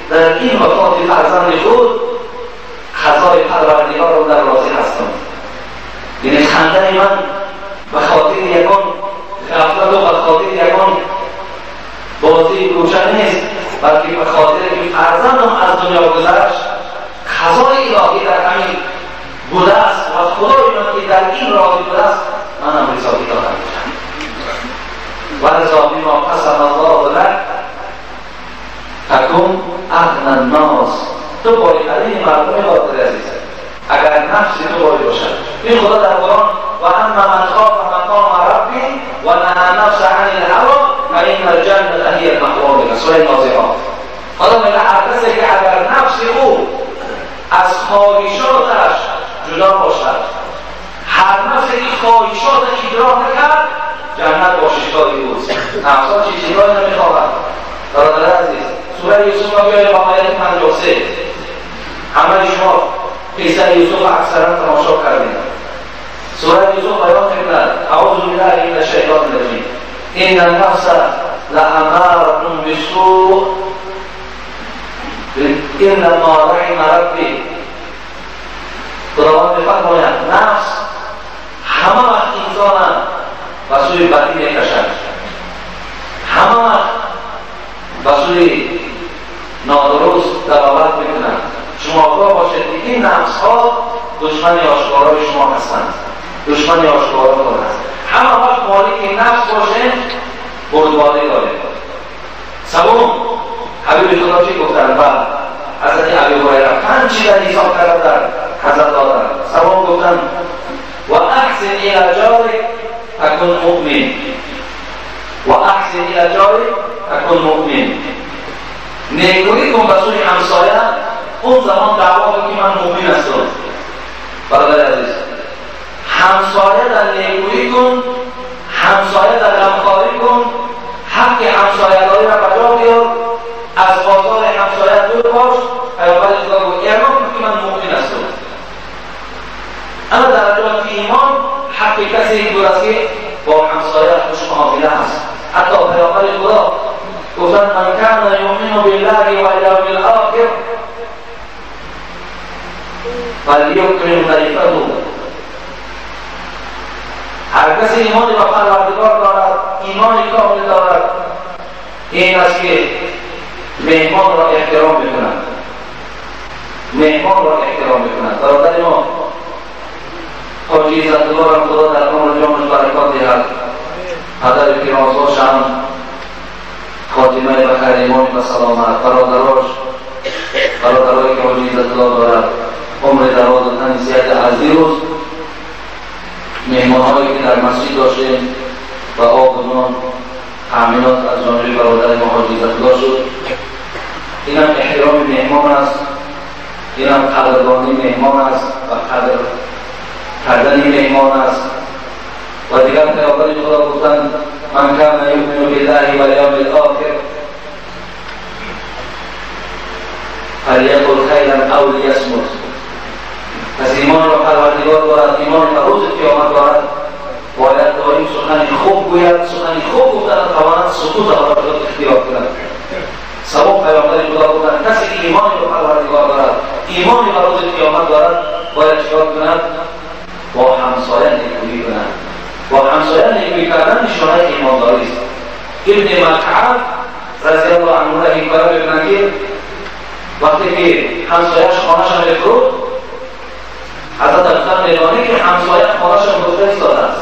در این وفات فرزند خود قضای پروردگار را در راضی هستم. یعنی خنده من به خاطر یکان غفلت و به خاطر یکان بازی روشن نیست، بلکه به خاطر که فرزندم از دنیا گذشت، قضای الهی در همین بوده است و خدای من که در این راضی بوده است، منم رضایی دارم و رضا بما قسم الله لك تکن اغنی الناس. تو بالاترین مردم خاطر عزیز اگر نفسی تو باید باشد. این خدا در قرآن و اما من خاف مقام ربی و نهى النفس عن الهوى فإن الجنة هي المأوى. سوره نازعات. خدا میگه هر کسی که اگر نفس او از خواهشاتش جدا باشد، هر نفسی که خواهشاتش ادراک نکرد، جنت باشگاه اوست. نفس‌ها چیزایی نمیخواهند. برادر عزیز، سوره یوسف را بیایید با آیه 53. همه شما قصه یوسف اکثرا تماشا کردید. سوره یوسف بیان می‌کند اعوذ بالله من الشیطان الرجیم ان النفس لأمارة بالسوء الا ما رحم ربی. خداوند می‌فرماید نفس همه وقت انسان به سوی بدی می‌کشد، همه وقت به سوی نادرست دعوت می‌کند. شما آگاه باشید که این نفس‌ها دشمن آشکارای شما هستند، دشمن آشکارا هستند. همه وقت مالک نفس باشید بردباری دارید. سوم حبیب خدا چی گفتند؟ بعد حضرت ابی هریره 5 چیز حساب کرده در حضرت دادند. سوم گفتند و احسن الی جارک تکن مؤمن و احسن الی جارک تکن مؤمن. نیکویی کن به سوی همسایه، اون زمان دعوا کن که من مؤمن هستم. برادر عزیز، همسایه در نیکویی کن، همسایه در غمخواری کن، حق همسایه‌داری را بجا بیار، از بازار همسایه دور باش. پیامبر خدا گفت اعلام کن که من مؤمن هستم. اما در جهت ایمان حق کسی دور است که با همسایه خوش معامله است. حتی پیامبر خدا گفتند من کان یؤمن بالله و الیوم الاخر فلیکرم ضیفه. هر کسی ایمانی به پروردگار دارد، ایمانی کامل دارد، این است که مهمان را احترام میکند، مهمان را احترام میکند. برادر ما حاجی عزت‌الله را خدا در عمر جانش برکات دهد، پدر پیرانساش هم خاتمه بخیر ایمانی و سلامت. برادرایی که حاجی عزت‌الله دارد عمر دراز و تنیسیت عزیز، مهمانهایی که در مسجد داشتیم و آب و نان تأمینات از جانب برادر ما حاجی عزت‌الله شد. این هم احترام مهمان است، این هم قدردانی مهمان است و قدر کردن مهمان است. و دیگر پیامبر خدا گفتند من کان یؤمن بالله و الیوم الاخر فلیقل خیرا او لیصمت. پس ایمان را پروردگار دارد، ایمان به روز قیامت دارد، باید دائم سخن خوب گوید، سخن خوب گفتن تواند سکوت آن را اختیار کند. سبب پیامبر خدا گفتند کسی که ایمانی به پروردگار دارد، ایمانی به روز قیامت دارد، باید چیکار کند؟ با همسایه نیکویی کند. با همسایه نیکویی کردن نشانه ایمانداری است. ابن مکعب رضی الله عنه را این کار بکنند که وقتی که همسایه‌اش خانه‌اش را بفروخت، حضرت ابوبکر می‌دانه که همسایه خانه‌اش را فروخته ایستاده است.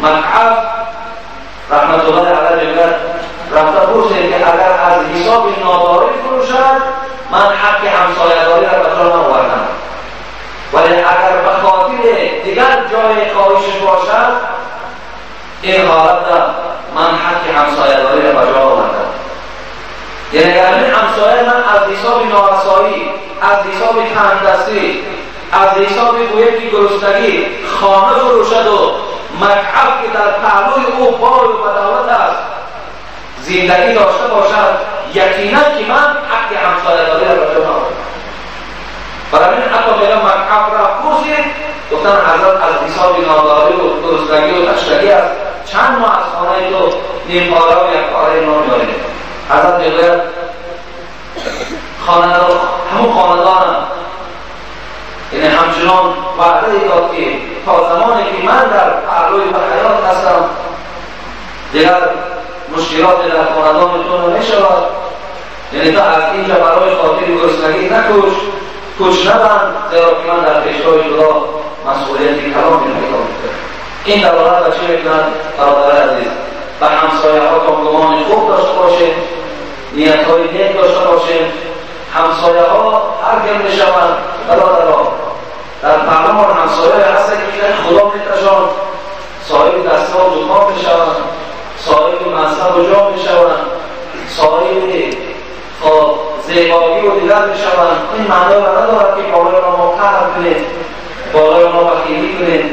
مکعب رحمت الله علیه میگوید رفته پرسید که اگر از حساب ناداری فروشد من حق همسایه‌داری را به جا نآوردم، ولی اگر به خاطر دیگر جای خواهشش باشد این حالت من حق همسایه‌داری را به جا آوردم. یعنی اگر همسایه من از حساب نارسایی، از حساب تنگدستی، از حساب گویی گرسنگی خانه فروشد و مکعب که در پهلوی او بار و بدولت است زندگی داشته باشد، یقینا که من حق همسایه‌داری را به جا آوردم. برای این حتی میگم مکعب را پرسید، گفتن حضرت از حساب ناداری و گرسنگی و تشنگی است چند ماه از خانه تو نیم پاره و یک پاره نان می‌آورید. حضرت میگوید خانه‌دار همون خانه‌دارم، یعنی همچنان وعده داد که تا زمانی که من در پهلوی حیات هستم دیگر مشکلات در خانه‌دارتون نمی‌شود، یعنی تا از اینجا برای خاطر گرسنگی نکوش، کوش نبند، زیرا که من در پیشگاه خدا مسئولیت کلام می‌کنم. این دلالت به چه می‌کند؟ برادر عزیز، به همسایه‌ها گمان خوب داشته باشید، نیت‌های نیک داشته باشید، همسایه ها هر گم میشوند برادرها، در پرلمان همسایه هستن که خدا میکشند، صاحب دستگاه و دکان میشوند، صاحب مذهب و جا میشوند، صاحب زیبایی و دیگر میشوند. این معنی را ندارد که بالای ما قهر کنیم، بالای ما بخیلی کنیم،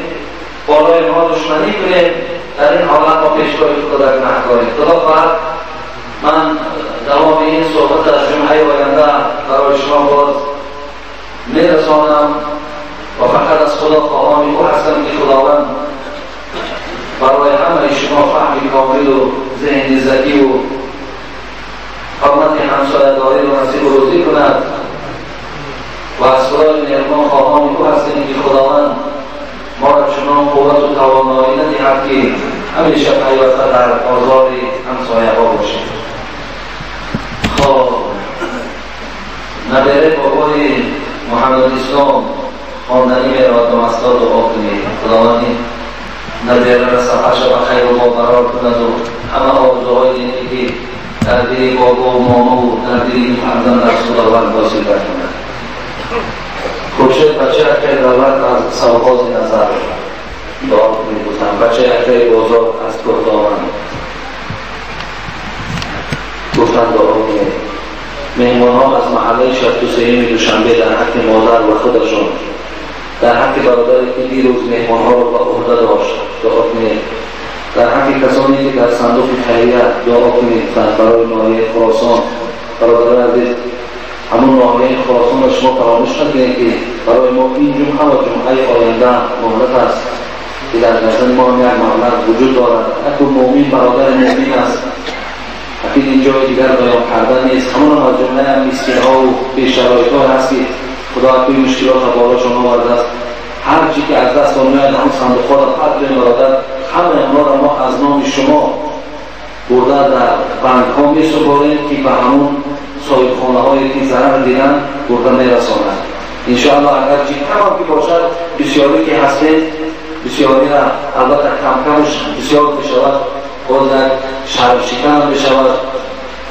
بالای ما دشمنی کنیم. در این حالت ما پیشگاه خدا را نکنیم. خدا فرد من دوام این صحبت از جمعه آینده برای شما باز میرسانم و فقط از خدا خواهان او هستم که خداوند برای همه شما فهم کامل و ذهن ذکی و حرمت همسایه‌داری رو نصیب و روزی کند و از خدای مهربان خواهان او هستیم که خداوند ما را چنان قوت و توانایی ندهد که همیشه پیوسته در آزار همسایه‌ها باشیم. خب نبره بابای محمد اسلام خواندنی میرود و مسئله دعا کنید. خداوند نبره را صفحش و خیر و باقرار کند و همه آرزوهای دیگه که در دل بابا و ماما و در دل این فرزند از خداوند واصل کند. خوشت بچه اکه دولت از سواباز نظر دعا کنید. بچه اکه بازار از کردامند گفتن دعا کنید. مهمان ها از محله 63 دوشنبه در حق مادر و خودشون، در حق برادری که دیروز مهمان ها رو با عهده داشت دعا کنید. در حق کسانی که در صندوق خیریت دعا کنید برای ناحیه خراسان. برادر عزیز، همون ناحیه خراسان را شما فراموش نکنید که برای ما این جمعه و جمعه آینده مهلت است که در نظر ما یک مهلت وجود دارد. اگر مؤمن برادر مؤمن است، اگر این جای دیگر بیان کردن نیست. همون از جمله مسکین ها و بی‌شرایط ها هست که خدا توی مشکلات را بالاشان آورده است. هر چی که از دست آمده همون صندوق ها را فرد برادر، همه آنها را ما از نام شما برده در بانک ها می‌سپاریم که به همون صاحب خانه هایی که ضرر دیدن برده میرسانند. انشاءالله اگر چی کم که باشد بسیاری که هستید، بسیاری را البته کم کمش بسیار بشود، باز یک شرم شکن بشود.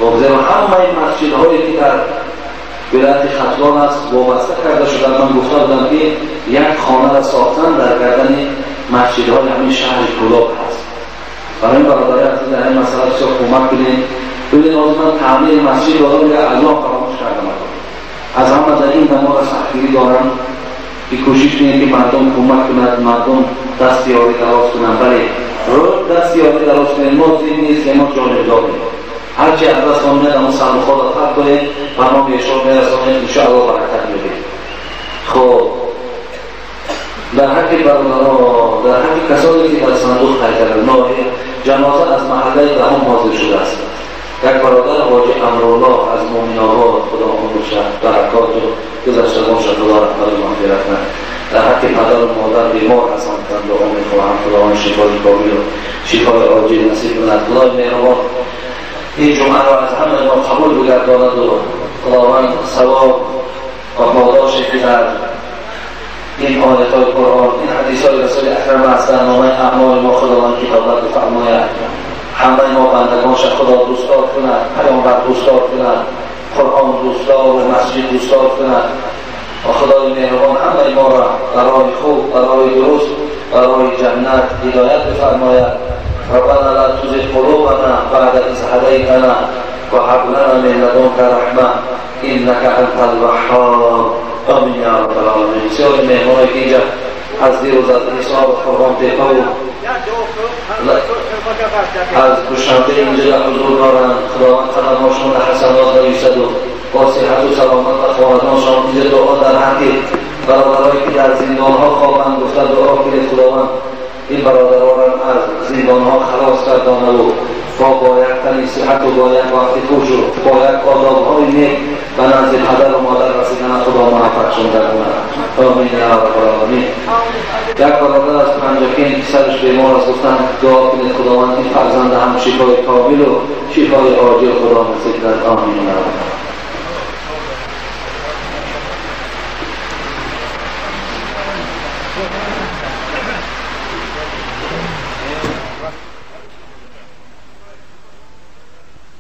بگذارم همه این مسجد هایی که در ولایت ختلان است وابسته کرده شدن. من گفته بودم که یک خانه را ساختن در گردن مسجد های همین شهر کلاب هست. برای این برادری از در این مسئله بسیار کمک کنید. ببینید من تعمیر مسجد دارم یا الله فراموش کردم. از همه در این دما را سختگیری دارم که کوشش کنید که مردم کمک کند، مردم دستیاری دراز کنند. بله دستیاری دراز کنید. ما زیر نیست که ما جانب داریم. هرچی از دست آمده اما صندوق‌ها را فرق کنید و ما به اشاره میرسانید. انشاءالله برکت می‌دهید. خب در حق برادرها، در حق کسانی که در صندوق خیلی ناحیه جنازه از محله دهم حاضر شده است. یک برادر حاجی امرالله از مومن‌آباد خدا خودش برکات و گذشته باشد خدا رحمت و مغفرت کنه. در حق پدر و مادر بیمار هستند دعا می‌خواهم خداوند شفای کامل و شفای عاجل نصیب کند. خدای مهربان این جمعه را از همه ما قبول بگرداند و خداوند ثواب و پاداشی که در این آیت‌های قرآن، این حدیث‌های رسول اکرم از در نامه اعمال ما خداوند کتابت بفرماید. همه ما بندگانش خدا دوستدار کند، پیامبر دوستدار کند، قرآن دوستدار و مسجد دوستدار کند و خدای مهربان همه ما را برای خوب، برای درست، برای جنت هدایت بفرماید. ربنا لا تزغ قلوبنا بعد إذ هديتنا وهب لنا من لدنك رحمة إنك أنت الوهاب. آمین یا رب العالمین. بسیار مهمانی که اینجا از دیروز از حساب قربان تیپا و از دوشنبه اینجا در حضور دارند. خداوند قدم‌هاشون در حسنات نویسد و با صحت و سلامت و خواهدانشان اینجا دعا در حق برادرهایی که در زندان‌ها خوابند گفته دعا کنید خداوند این برادرها را از زندان‌ها خلاص گردانه و با یک تن صحت و با یک وقت خوش و با یک آداب‌های نیک به نزد پدر و مادر رسیدن خدا موفقشان کند. آمین یا رب العالمین. یک برادر از پنجاکین که سرش بیمار است گفتن دعا کنید خداوند این فرزند هم شفای کامل و شفای عاجل خدا نصیب کند. آمین یا رب.